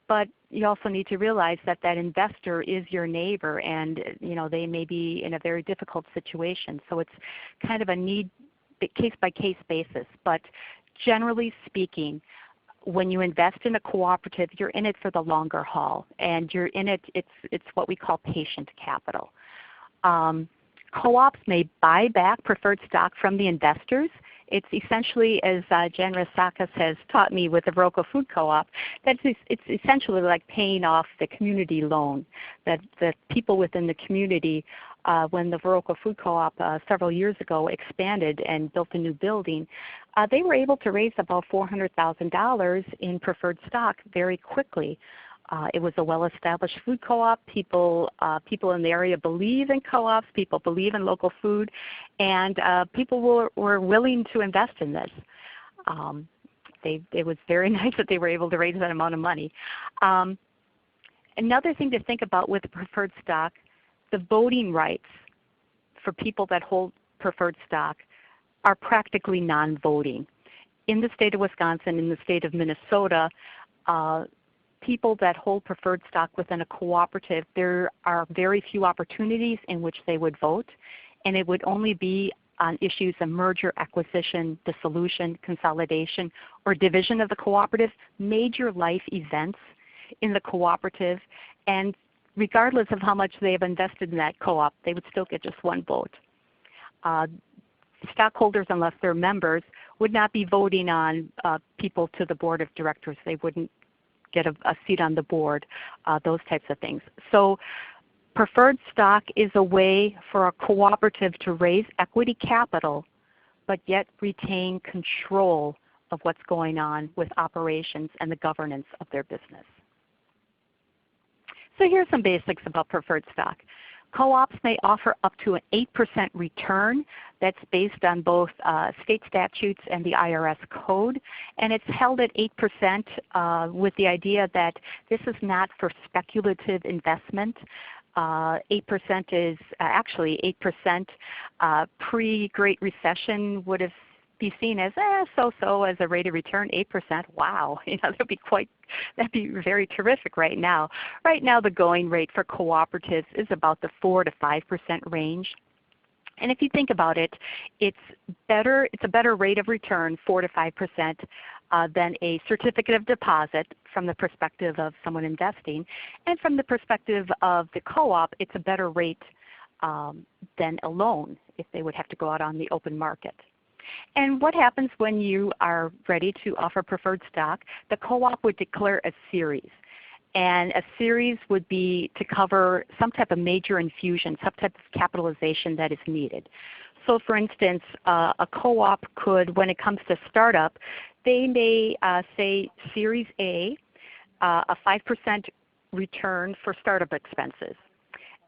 but you also need to realize that that investor is your neighbor and they may be in a very difficult situation. So it's kind of a case-by-case basis. But generally speaking, when you invest in a cooperative, you're in it for the longer haul, and you're in it, it's what we call patient capital. Co-ops may buy back preferred stock from the investors. It's essentially, as Jen Rasakis has taught me with the Verroco Food Co-op, it's essentially like paying off the community loan that the people within the community, when the Verroco Food Co-op several years ago expanded and built a new building, they were able to raise about $400,000 in preferred stock very quickly. It was a well-established food co-op. People in the area believe in co-ops. People believe in local food, and people were willing to invest in this. It was very nice that they were able to raise that amount of money. Another thing to think about with the preferred stock, the voting rights for people that hold preferred stock are practically non-voting. In the state of Wisconsin, in the state of Minnesota, people that hold preferred stock within a cooperative, there are very few opportunities in which they would vote, and it would only be on issues of merger, acquisition, dissolution, consolidation, or division of the cooperative, major life events in the cooperative, and regardless of how much they have invested in that co-op, they would still get just one vote. Stockholders, unless they're members, would not be voting on people to the board of directors. They wouldn't get a seat on the board, those types of things. So preferred stock is a way for a cooperative to raise equity capital but yet retain control of what's going on with operations and the governance of their business. So here's some basics about preferred stock. Co-ops may offer up to an 8% return that's based on both state statutes and the IRS code. And it's held at 8% with the idea that this is not for speculative investment. 8% is actually 8% pre-Great Recession would have be seen as so-so as a rate of return. 8%, wow, that'd be very terrific right now. Right now the going rate for cooperatives is about the 4 to 5% range. And if you think about it, it's a better rate of return, 4 to 5%, than a certificate of deposit from the perspective of someone investing. And from the perspective of the co-op, it's a better rate than a loan if they would have to go out on the open market. And what happens when you are ready to offer preferred stock? The co-op would declare a series. And a series would be to cover some type of major infusion, some type of capitalization that is needed. So for instance, a co-op could, when it comes to startup, they may say Series A, a 5% return for startup expenses.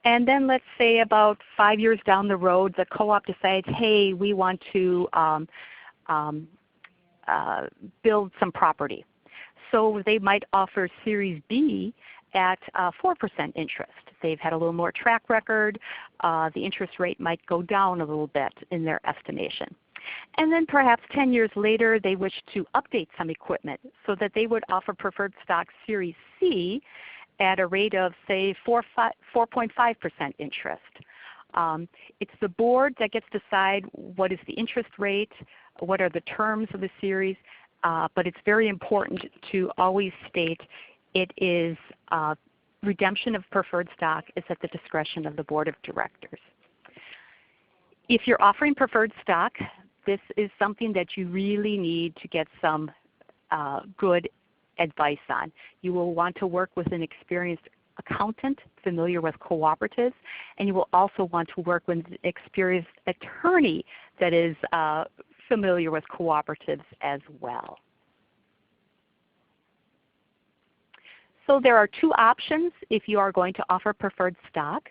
And then let's say about 5 years down the road, the co-op decides, hey, we want to build some property. So they might offer Series B at 4% interest. They've had a little more track record. The interest rate might go down a little bit in their estimation. And then perhaps 10 years later, they wish to update some equipment so that they would offer preferred stock Series C at a rate of, say, 4.5% interest. It's the board that gets to decide what is the interest rate, what are the terms of the series, but it's very important to always state it is redemption of preferred stock is at the discretion of the board of directors. If you're offering preferred stock, this is something that you really need to get some good advice on. You will want to work with an experienced accountant familiar with cooperatives, and you will also want to work with an experienced attorney that is familiar with cooperatives as well. So there are two options if you are going to offer preferred stock.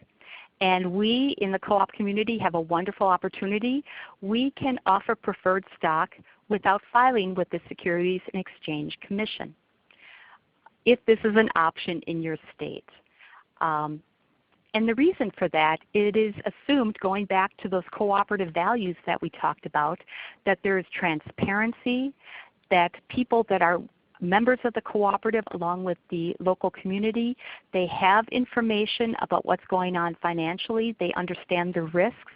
And we in the co-op community have a wonderful opportunity. We can offer preferred stock without filing with the Securities and Exchange Commission, if this is an option in your state. And the reason for that, it is assumed, going back to those cooperative values that we talked about, that there is transparency, that people that are members of the cooperative along with the local community, they have information about what's going on financially. They understand the risks.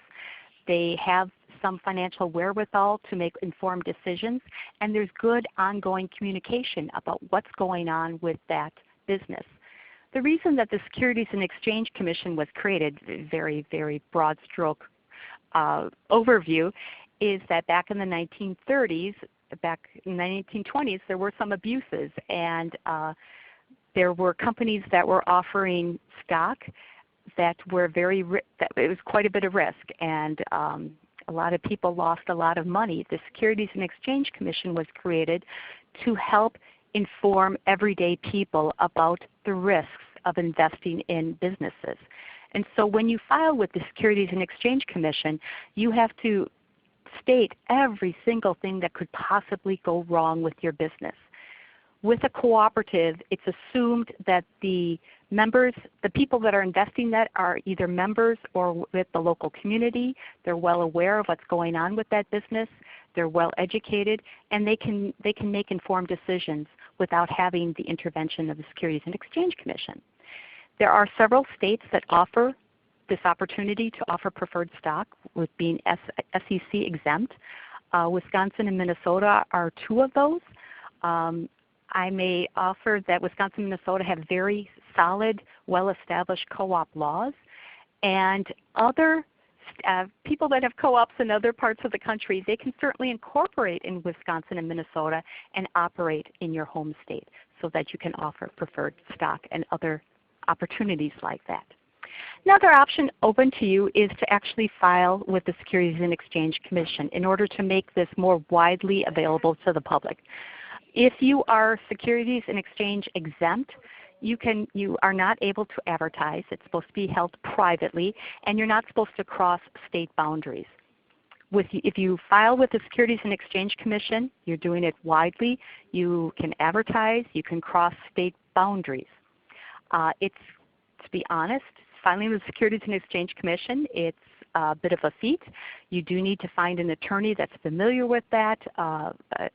They have some financial wherewithal to make informed decisions, and there's good ongoing communication about what's going on with that business. The reason that the Securities and Exchange Commission was created, very, very broad stroke overview, is that back in the 1930s, back in the 1920s, there were some abuses, and there were companies that were offering stock that were that it was quite a bit of risk, and a lot of people lost a lot of money. The Securities and Exchange Commission was created to help inform everyday people about the risks of investing in businesses. And so when you file with the Securities and Exchange Commission, you have to state every single thing that could possibly go wrong with your business. With a cooperative, it's assumed that the members, the people that are investing that are either members or with the local community. They're well aware of what's going on with that business. They're well educated, and they can make informed decisions without having the intervention of the Securities and Exchange Commission. There are several states that offer this opportunity to offer preferred stock with being SEC exempt. Wisconsin and Minnesota are two of those. I may offer that Wisconsin and Minnesota have very solid, well-established co-op laws, and other people that have co-ops in other parts of the country, they can certainly incorporate in Wisconsin and Minnesota and operate in your home state so that you can offer preferred stock and other opportunities like that. Another option open to you is to actually file with the Securities and Exchange Commission in order to make this more widely available to the public. If you are Securities and Exchange exempt, you are not able to advertise. It's supposed to be held privately, and you're not supposed to cross state boundaries. If you file with the Securities and Exchange Commission, you're doing it widely. You can advertise. You can cross state boundaries. To be honest, filing with the Securities and Exchange Commission, it's a bit of a feat. You do need to find an attorney that's familiar with that,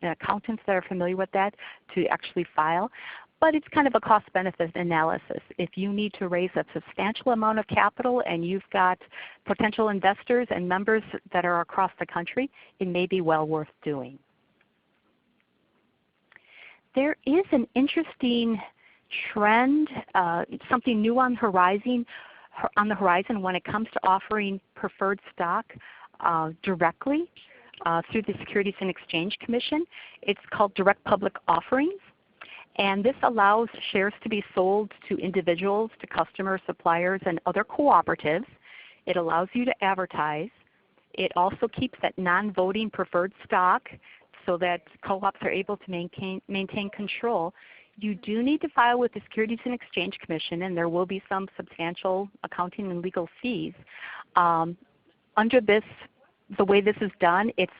accountants that are familiar with that to actually file. But it's kind of a cost-benefit analysis. If you need to raise a substantial amount of capital and you've got potential investors and members that are across the country, it may be well worth doing. There is an interesting trend, something new on the horizon when it comes to offering preferred stock directly through the Securities and Exchange Commission. It's called direct public offerings. And this allows shares to be sold to individuals, to customers, suppliers, and other cooperatives. It allows you to advertise. It also keeps that non-voting preferred stock so that co-ops are able to maintain control. You do need to file with the Securities and Exchange Commission, and there will be some substantial accounting and legal fees. Under this, the way this is done, it's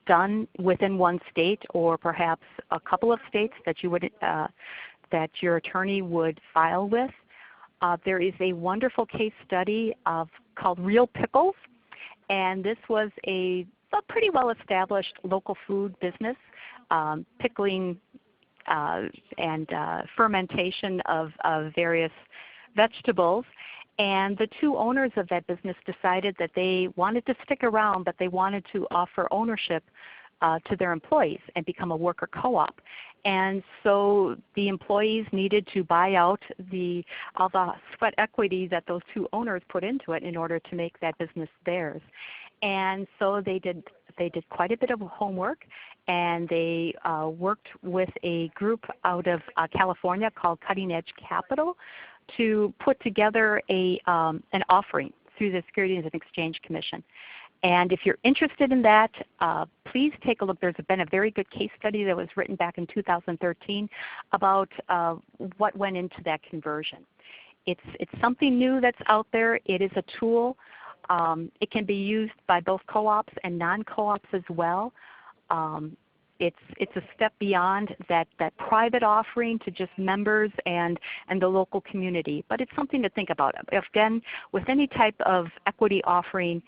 done within one state or perhaps a couple of states that you would that your attorney would file with. There is a wonderful case study called Real Pickles, and this was a pretty well-established local food business, pickling and fermentation of various vegetables. And the two owners of that business decided that they wanted to stick around, but they wanted to offer ownership to their employees and become a worker co-op. And so the employees needed to buy out all the sweat equity that those two owners put into it in order to make that business theirs. And so they did quite a bit of homework, and they worked with a group out of California called Cutting Edge Capital to put together an offering through the Securities and Exchange Commission. And if you're interested in that, please take a look. There's been a very good case study that was written back in 2013 about what went into that conversion. It's something new that's out there. It is a tool. It can be used by both co-ops and non-co-ops as well. It's a step beyond that private offering to just members and the local community. But it's something to think about. Again, with any type of equity offering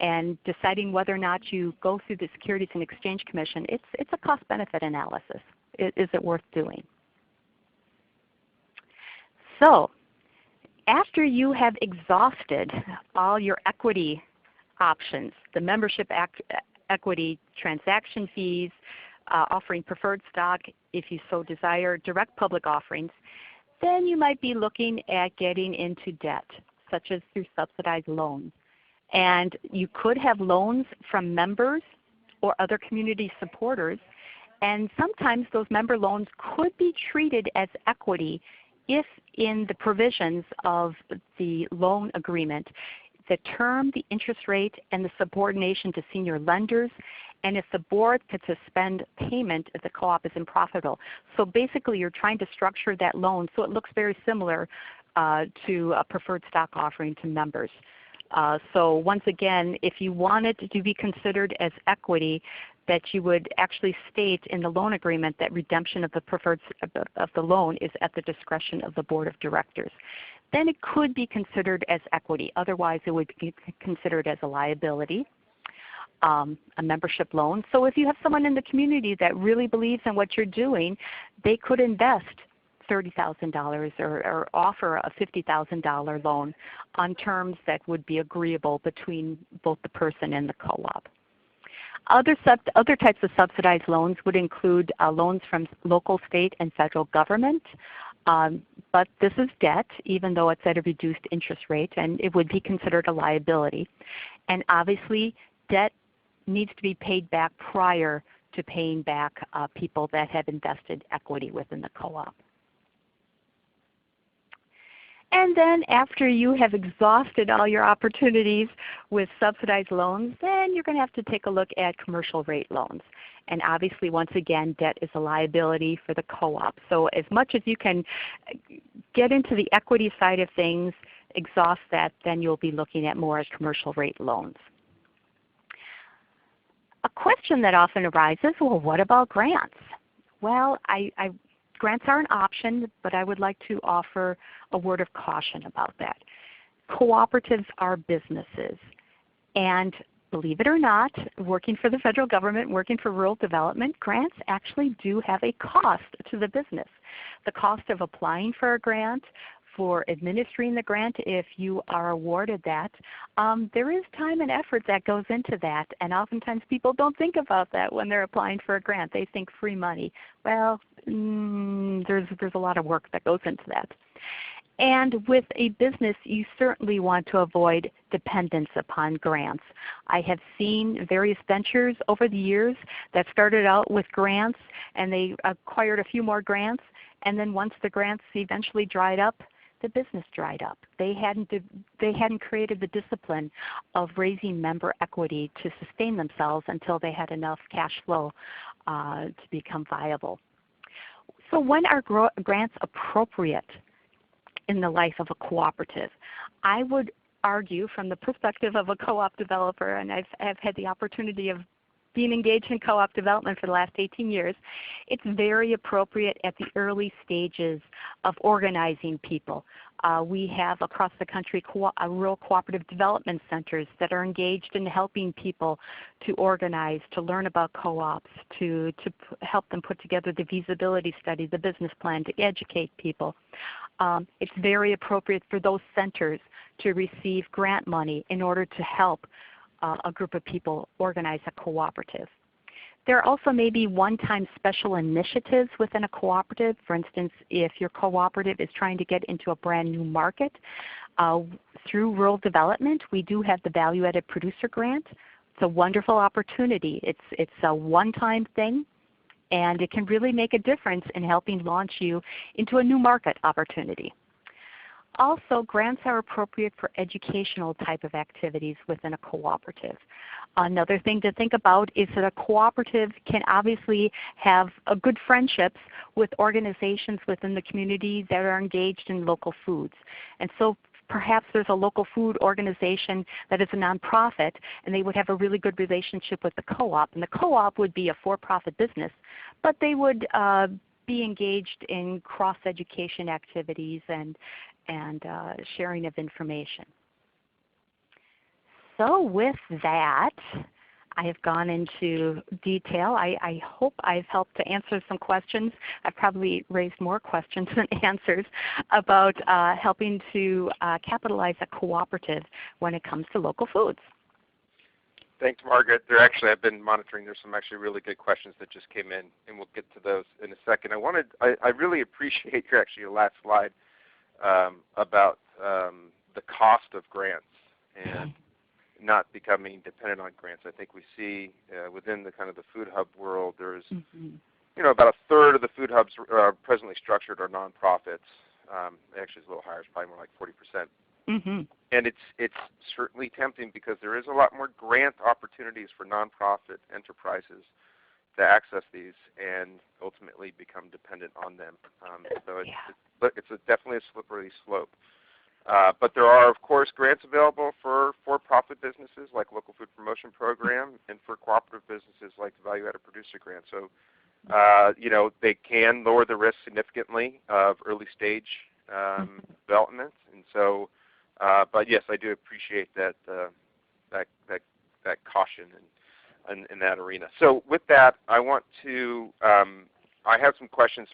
and deciding whether or not you go through the Securities and Exchange Commission, it's a cost-benefit analysis. Is it worth doing? So after you have exhausted all your equity options, the membership equity transaction fees, offering preferred stock if you so desire, direct public offerings, then you might be looking at getting into debt, such as through subsidized loans. And you could have loans from members or other community supporters, and sometimes those member loans could be treated as equity if in the provisions of the loan agreement, the term, the interest rate, and the subordination to senior lenders, and if the board could suspend payment if the co-op is unprofitable. So basically you're trying to structure that loan so it looks very similar to a preferred stock offering to members. So once again, if you want it to be considered as equity, that you would actually state in the loan agreement that redemption of the preferred of the loan is at the discretion of the board of directors. Then it could be considered as equity. Otherwise it would be considered as a liability, a membership loan. So if you have someone in the community that really believes in what you're doing, they could invest $30,000 or offer a $50,000 loan on terms that would be agreeable between both the person and the co-op. Other types of subsidized loans would include loans from local, state, and federal government. But this is debt, even though it's at a reduced interest rate, and it would be considered a liability. And obviously, debt needs to be paid back prior to paying back people that have invested equity within the co-op. And then after you have exhausted all your opportunities with subsidized loans, then you're going to have to take a look at commercial rate loans. And obviously, once again, debt is a liability for the co-op. So as much as you can get into the equity side of things, exhaust that, then you'll be looking at more as commercial rate loans. A question that often arises, well, what about grants? Well, grants are an option, but I would like to offer a word of caution about that. Cooperatives are businesses, and believe it or not, working for the federal government, working for rural development, grants actually do have a cost to the business. The cost of applying for a grant, for administering the grant if you are awarded that, there is time and effort that goes into that, and oftentimes people don't think about that when they're applying for a grant. They think free money. Well, there's a lot of work that goes into that. And with a business, you certainly want to avoid dependence upon grants. I have seen various ventures over the years that started out with grants, and they acquired a few more grants, and then once the grants eventually dried up, the business dried up. They hadn't created the discipline of raising member equity to sustain themselves until they had enough cash flow to become viable. So when are grants appropriate in the life of a cooperative? I would argue from the perspective of a co-op developer, and I've had the opportunity of being engaged in co-op development for the last 18 years, it's very appropriate at the early stages of organizing people. We have across the country rural cooperative development centers that are engaged in helping people to organize, to learn about co-ops, to help them put together the feasibility study, the business plan, to educate people. It's very appropriate for those centers to receive grant money in order to help a group of people organize a cooperative. There are also maybe one-time special initiatives within a cooperative. For instance, if your cooperative is trying to get into a brand new market, through rural development, we do have the Value-Added Producer Grant. It's a wonderful opportunity. It's a one-time thing, and it can really make a difference in helping launch you into a new market opportunity. Also, grants are appropriate for educational type of activities within a cooperative. Another thing to think about is that a cooperative can obviously have good friendships with organizations within the community that are engaged in local foods. And so perhaps there's a local food organization that is a nonprofit, and they would have a really good relationship with the co-op. And the co-op would be a for-profit business, but they would be engaged in cross-education activities and sharing of information. So with that, I have gone into detail. I hope I've helped to answer some questions. I've probably raised more questions than answers about helping to capitalize a cooperative when it comes to local foods. Thanks, Margaret. I've been monitoring. There's some actually really good questions that just came in, and we'll get to those in a second. I really appreciate your last slide about the cost of grants and not becoming dependent on grants. I think we see within the kind of the food hub world, there's about a third of the food hubs presently structured are nonprofits. Actually, it's a little higher. It's probably more like 40%. And it's certainly tempting because there is a lot more grant opportunities for nonprofit enterprises to access these and ultimately become dependent on them. So it's definitely a slippery slope. But there are, of course, grants available for for-profit businesses like Local Food Promotion Program and for cooperative businesses like the Value-Added Producer Grant. So, they can lower the risk significantly of early-stage development. And so, but yes, I do appreciate that caution in that arena. So with that, I want to I have some questions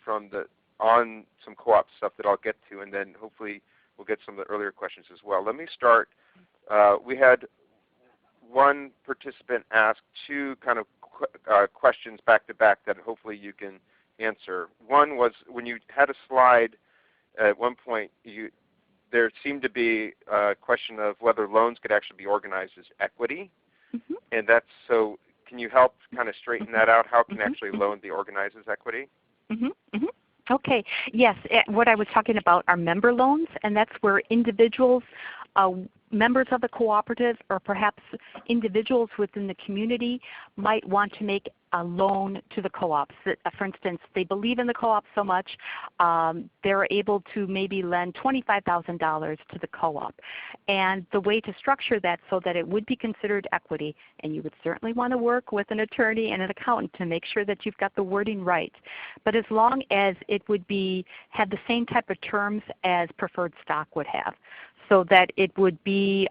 on some co-op stuff that I'll get to, and then hopefully we'll get some of the earlier questions as well. Let me start. We had one participant ask two kind of questions back to back that hopefully you can answer. One was when you had a slide at one point, there seemed to be a question of whether loans could actually be organized as equity. And that's so. Can you help kind of straighten that out? How can actually a loan be organized as equity? Okay. Yes. What I was talking about are member loans, and that's where individuals, members of the cooperative, or perhaps individuals within the community might want to make a loan to the co-ops. For instance, they believe in the co-op so much, they're able to maybe lend $25,000 to the co-op. And the way to structure that so that it would be considered equity, and you would certainly want to work with an attorney and an accountant to make sure that you've got the wording right. But as long as it would have the same type of terms as preferred stock would have, so that it would be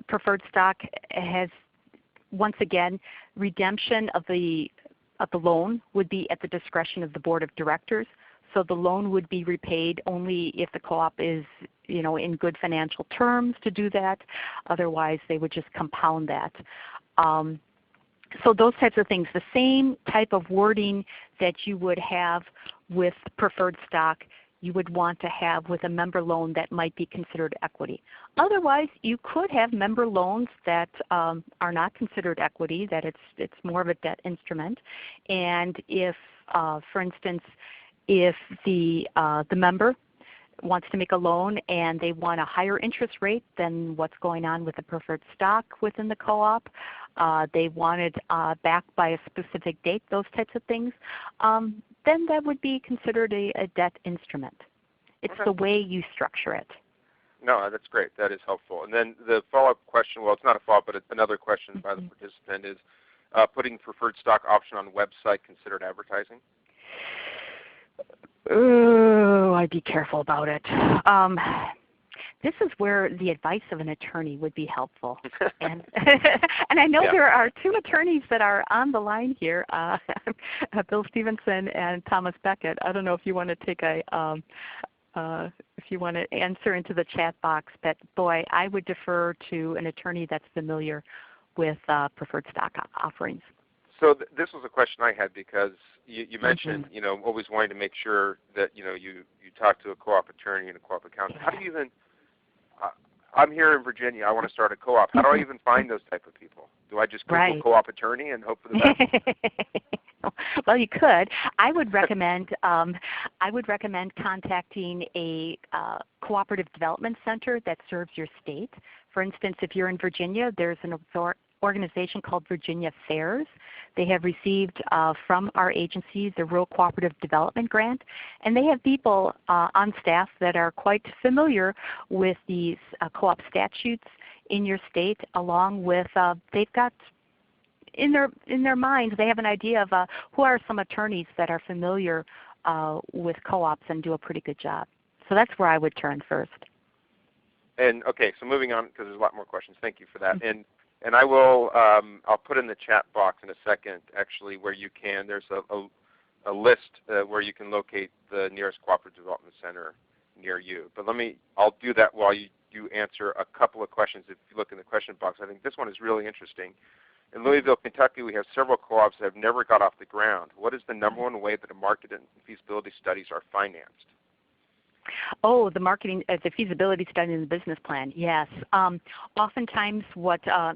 preferred stock has, once again, redemption of the loan would be at the discretion of the board of directors. So the loan would be repaid only if the co-op is in good financial terms to do that. Otherwise, they would just compound that. So those types of things, the same type of wording that you would have with preferred stock, you would want to have with a member loan that might be considered equity. Otherwise, you could have member loans that are not considered equity, that it's more of a debt instrument. And if, for instance, if the member wants to make a loan and they want a higher interest rate than what's going on with the preferred stock within the co-op, they want it backed by a specific date, those types of things, then that would be considered a debt instrument. It's the way you structure it. No, that's great. That is helpful. And then the follow-up question, well, it's not a follow-up, but it's another question by the participant is, putting preferred stock option on website considered advertising? Oh, I'd be careful about it. This is where the advice of an attorney would be helpful. And I know there are two attorneys that are on the line here, Bill Stevenson and Thomas Beckett. I don't know if you want to take if you want to answer into the chat box, but boy, I would defer to an attorney that's familiar with preferred stock offerings. So this was a question I had because you mentioned, always wanting to make sure that, you talk to a co-op attorney and a co-op accountant. How do you even, I'm here in Virginia, I want to start a co-op. How do I even find those type of people? Do I just Google co-op attorney and hope for the best? Well, you could. I would recommend contacting a cooperative development center that serves your state. For instance, if you're in Virginia, there's an organization called Virginia Fairs. They have received from our agency the Rural Cooperative Development Grant, and they have people on staff that are quite familiar with these co-op statutes in your state, along with they've got in their minds they have an idea of who are some attorneys that are familiar with co-ops and do a pretty good job. So that's where I would turn first. And okay, so moving on because there's a lot more questions. Thank you for that. And I will, I'll put in the chat box in a second actually where you can, there's a list where you can locate the nearest Cooperative Development Center near you. But I'll do that while you you answer a couple of questions. If you look in the question box, I think this one is really interesting. In Louisville, Kentucky, we have several co-ops that have never got off the ground. What is the number one way that a market and feasibility studies are financed? Oh, the marketing, the feasibility study and the business plan. Yes. Oftentimes,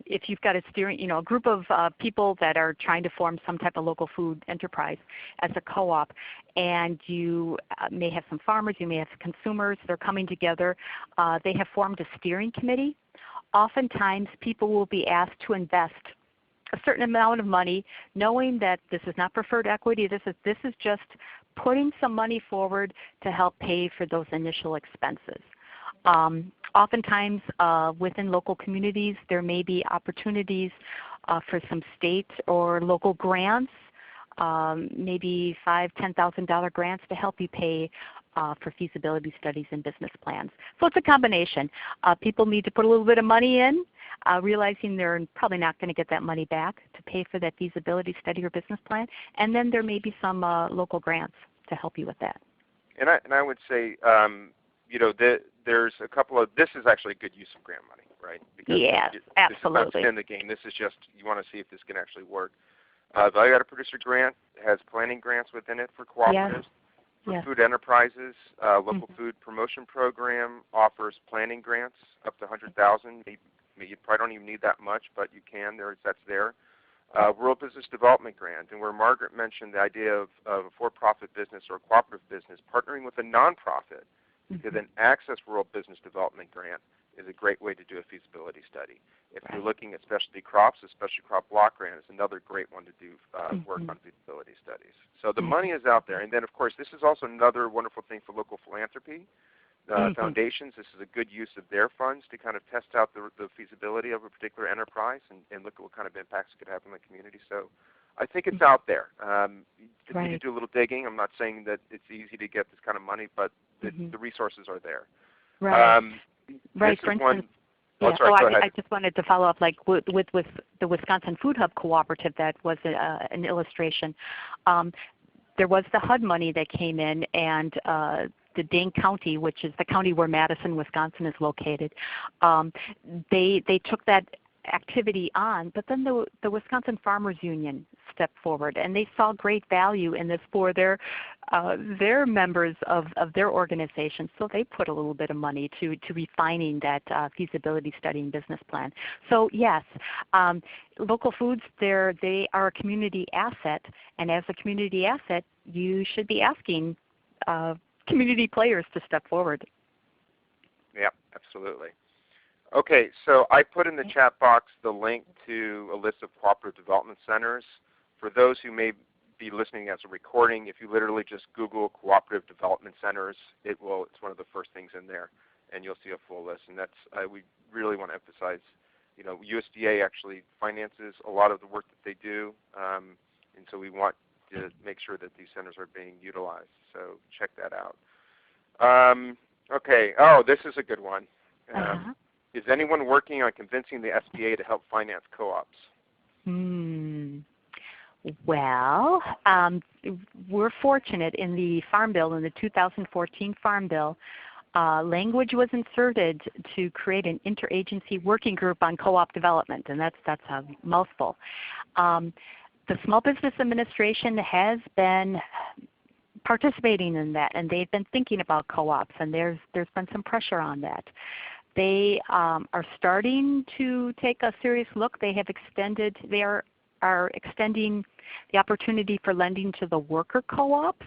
if you've got a group of people that are trying to form some type of local food enterprise as a co-op, and you may have some farmers, you may have consumers, they're coming together. They have formed a steering committee. Oftentimes, people will be asked to invest a certain amount of money, knowing that this is not preferred equity. This is just putting some money forward to help pay for those initial expenses. Oftentimes within local communities there may be opportunities for some state or local grants, maybe $5,000, $10,000 grants to help you pay for feasibility studies and business plans. So it's a combination. People need to put a little bit of money in, realizing they're probably not going to get that money back to pay for that feasibility study or business plan. And then there may be some local grants to help you with that. And I would say, there's a couple of, this is actually a good use of grant money, right? Because yes, absolutely. This is not in the game. This is just, you want to see if this can actually work. Value-added producer grant has planning grants within it for cooperatives. Yes. For yes. food enterprises, local food promotion program offers planning grants up to $100,000. You probably don't even need that much, but you can. That's there. Rural Business Development Grant, and where Margaret mentioned the idea of a for-profit business or a cooperative business partnering with a nonprofit to then access Rural Business Development Grant is a great way to do a feasibility study. If you're looking at specialty crops, a specialty crop block grant is another great one to do work on feasibility studies. So the money is out there. And then, of course, this is also another wonderful thing for local philanthropy. Foundations, this is a good use of their funds to kind of test out the feasibility of a particular enterprise and look at what kind of impacts it could have on the community. So I think it's out there. You need to do a little digging. I'm not saying that it's easy to get this kind of money, but the resources are there. Right. Right. For Go instance, ahead. I just wanted to follow up, like with the Wisconsin Food Hub Cooperative, that was an illustration. There was the HUD money that came in, and the Dane County, which is the county where Madison, Wisconsin is located, they took that activity on, but then the Wisconsin Farmers Union stepped forward, and they saw great value in this for their members of their organization. So they put a little bit of money to refining that feasibility study and business plan. So yes, local foods, they are a community asset, and as a community asset, you should be asking community players to step forward. Yeah, absolutely. Okay, so I put in the chat box the link to a list of cooperative development centers. For those who may be listening as a recording, if you literally just Google cooperative development centers, it's one of the first things in there, and you'll see a full list. And that's we really want to emphasize, USDA actually finances a lot of the work that they do, and so we want to make sure that these centers are being utilized. So check that out. Okay. Oh, this is a good one. Is anyone working on convincing the SBA to help finance co-ops? Well, we're fortunate in the Farm Bill, in the 2014 Farm Bill, language was inserted to create an interagency working group on co-op development, and that's a mouthful. The Small Business Administration has been participating in that, and they've been thinking about co-ops, and there's been some pressure on that. They are starting to take a serious look. They are extending the opportunity for lending to the worker co-ops.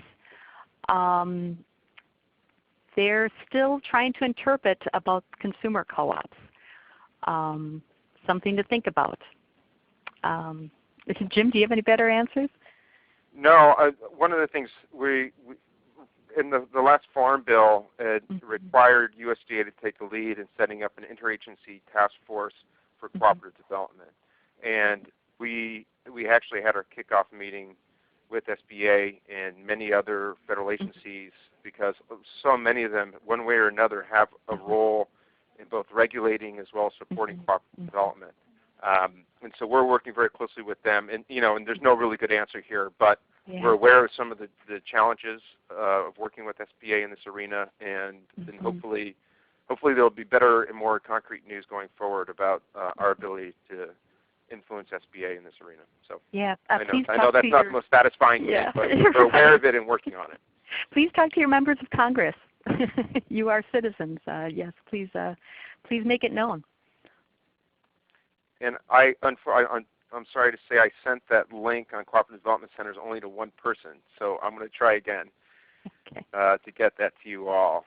They're still trying to interpret about consumer co-ops. Something to think about. Jim, do you have any better answers? No. One of the things in the last Farm Bill, it required USDA to take the lead in setting up an interagency task force for cooperative development. And we actually had our kickoff meeting with SBA and many other federal agencies, because so many of them, one way or another, have a role in both regulating as well as supporting cooperative development. And so we're working very closely with them. And and there's no really good answer here, but we're aware of some of the challenges of working with SBA in this arena, and hopefully hopefully there will be better and more concrete news going forward about our ability to influence SBA in this arena. So yeah, I please know that's not the most satisfying news, but we're aware of it and working on it. Please talk to your members of Congress. You are citizens. Yes, please make it known. And I'm sorry to say I sent that link on Cooperative Development Centers only to one person, so I'm going to try again to get that to you all.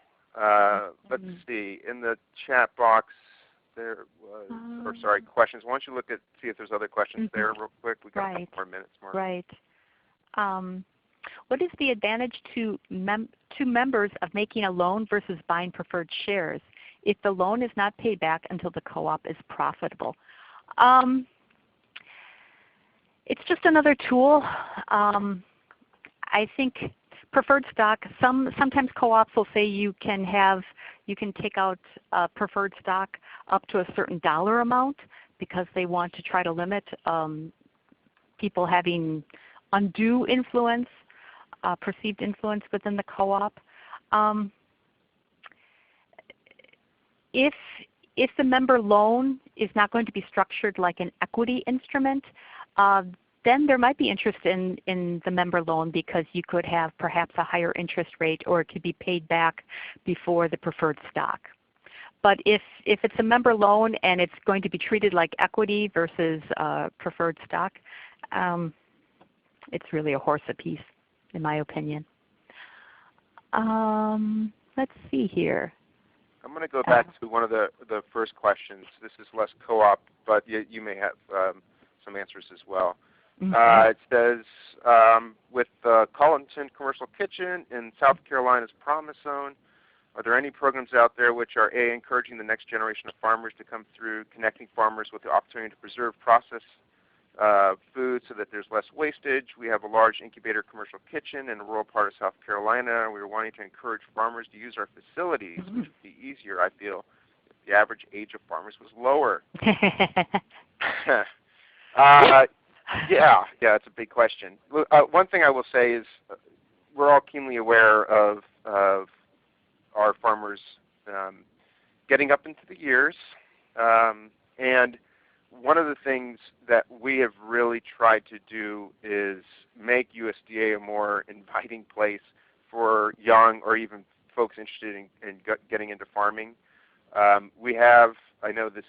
Let's see. In the chat box there was, questions. Why don't you see if there's other questions there real quick. We've got a couple more minutes more. Right. What is the advantage to members of making a loan versus buying preferred shares if the loan is not paid back until the co-op is profitable? It's just another tool. I think preferred stock, sometimes co-ops will say you can take out preferred stock up to a certain dollar amount because they want to try to limit people having undue influence, perceived influence within the co-op. If the member loan is not going to be structured like an equity instrument, then there might be interest in the member loan because you could have perhaps a higher interest rate, or it could be paid back before the preferred stock. But if it's a member loan and it's going to be treated like equity versus preferred stock, it's really a horse apiece, in my opinion. Let's see here. I'm going to go back to one of the first questions. This is less co-op, but you may have some answers as well. It says, with Collinton Commercial Kitchen in South Carolina's Promise Zone, are there any programs out there which are A, encouraging the next generation of farmers to come through, connecting farmers with the opportunity to preserve processed food so that there's less wastage? We have a large incubator commercial kitchen in a rural part of South Carolina. We were wanting to encourage farmers to use our facilities, which would be easier, I feel, if the average age of farmers was lower. Yeah, it's a big question. One thing I will say is we're all keenly aware of our farmers getting up into the years, and one of the things that we have really tried to do is make USDA a more inviting place for young or even folks interested in getting into farming. We have, I know this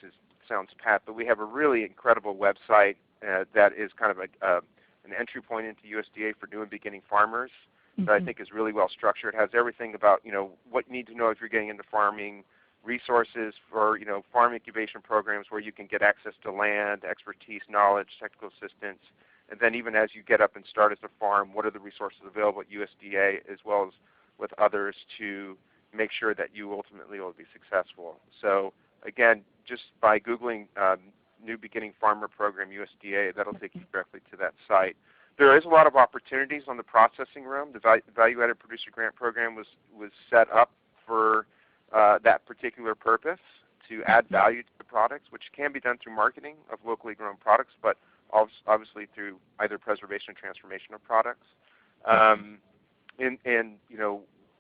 sounds pat, but we have a really incredible website that is kind of an entry point into USDA for new and beginning farmers that I think is really well structured. It has everything about what you need to know if you're getting into farming, resources for farm incubation programs where you can get access to land, expertise, knowledge, technical assistance, and then even as you get up and start as a farm, what are the resources available at USDA as well as with others to make sure that you ultimately will be successful. So again, just by Googling New Beginning Farmer Program USDA, that'll take you directly to that site. There is a lot of opportunities on the processing room. The Value-Added Producer Grant Program was set up for that particular purpose, to add value to the products, which can be done through marketing of locally grown products, but obviously through either preservation or transformation of products.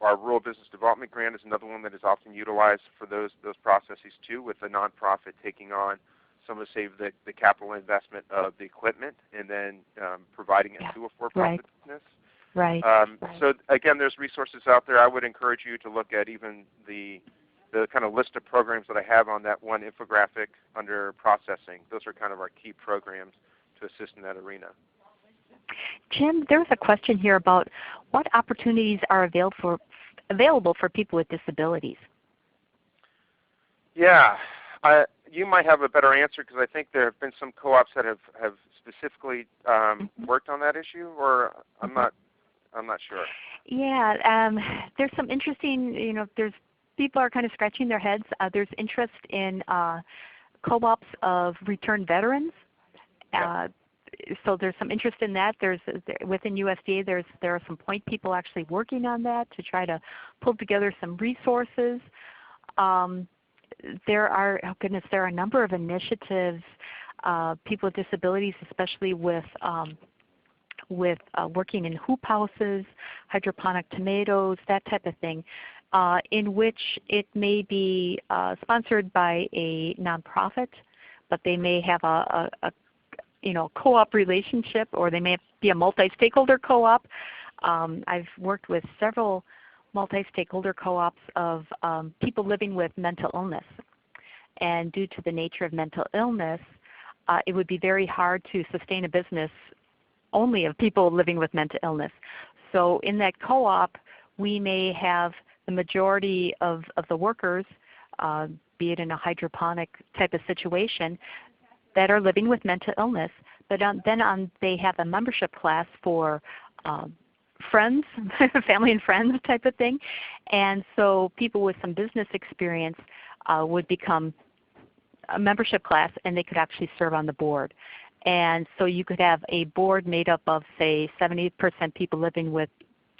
Our Rural Business Development Grant is another one that is often utilized for those processes too, with a nonprofit taking on some of the capital investment of the equipment and then providing it to a for-profit business. Right. So again, there's resources out there. I would encourage you to look at even the kind of list of programs that I have on that one infographic under processing. Those are kind of our key programs to assist in that arena. Jim, there was a question here about what opportunities are available for people with disabilities. Yeah, you might have a better answer because I think there have been some co-ops that have specifically worked on that issue, or I'm not sure. Yeah, there's some interesting, people are kind of scratching their heads. There's interest in co-ops of returned veterans. So there's some interest in that. Within USDA, there are some point people actually working on that to try to pull together some resources. There are a number of initiatives, people with disabilities, especially with working in hoop houses, hydroponic tomatoes, that type of thing. in which it may be sponsored by a nonprofit, but they may have a co-op relationship, or they may be a multi-stakeholder co-op. I've worked with several multi-stakeholder co-ops of people living with mental illness. And due to the nature of mental illness, it would be very hard to sustain a business only of people living with mental illness. So in that co-op, we may have the majority of the workers, be it in a hydroponic type of situation, that are living with mental illness. But they have a membership class for friends, family and friends type of thing. And so people with some business experience would become a membership class, and they could actually serve on the board. And so you could have a board made up of, say, 70% people living with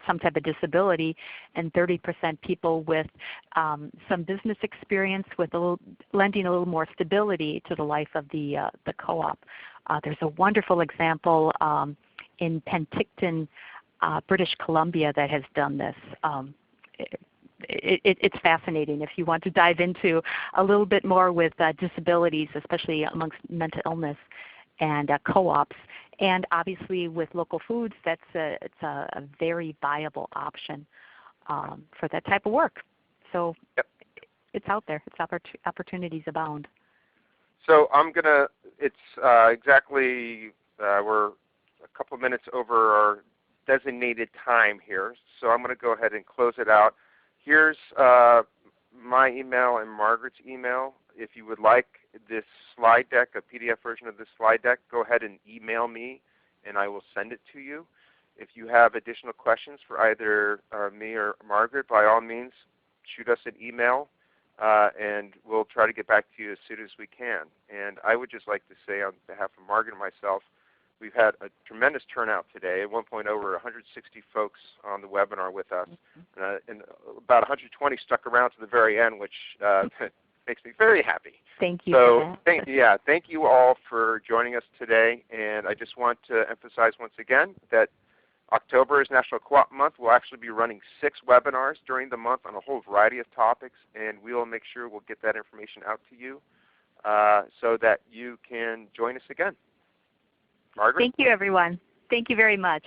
some type of disability and 30% people with some business experience, with lending a little more stability to the life of the co-op. There's a wonderful example in Penticton, British Columbia, that has done this. It's fascinating if you want to dive into a little bit more with disabilities, especially amongst mental illness and co-ops. And obviously with local foods, it's a very viable option for that type of work. So it's out there. It's opportunities abound. So it's exactly, we're a couple of minutes over our designated time here. So I'm going to go ahead and close it out. Here's my email and Margaret's email. If you would like this slide deck, a PDF version of this slide deck, go ahead and email me, and I will send it to you. If you have additional questions for either me or Margaret, by all means, shoot us an email, and we'll try to get back to you as soon as we can. And I would just like to say, on behalf of Margaret and myself, we've had a tremendous turnout today. At one point, over 160 folks on the webinar with us, and about 120 stuck around to the very end, which makes me very happy. Thank you. So thank you all for joining us today. And I just want to emphasize once again that October is National Co-op Month. We'll actually be running 6 webinars during the month on a whole variety of topics, and we will make sure we'll get that information out to you so that you can join us again. Margaret? Thank you, everyone. Thank you very much.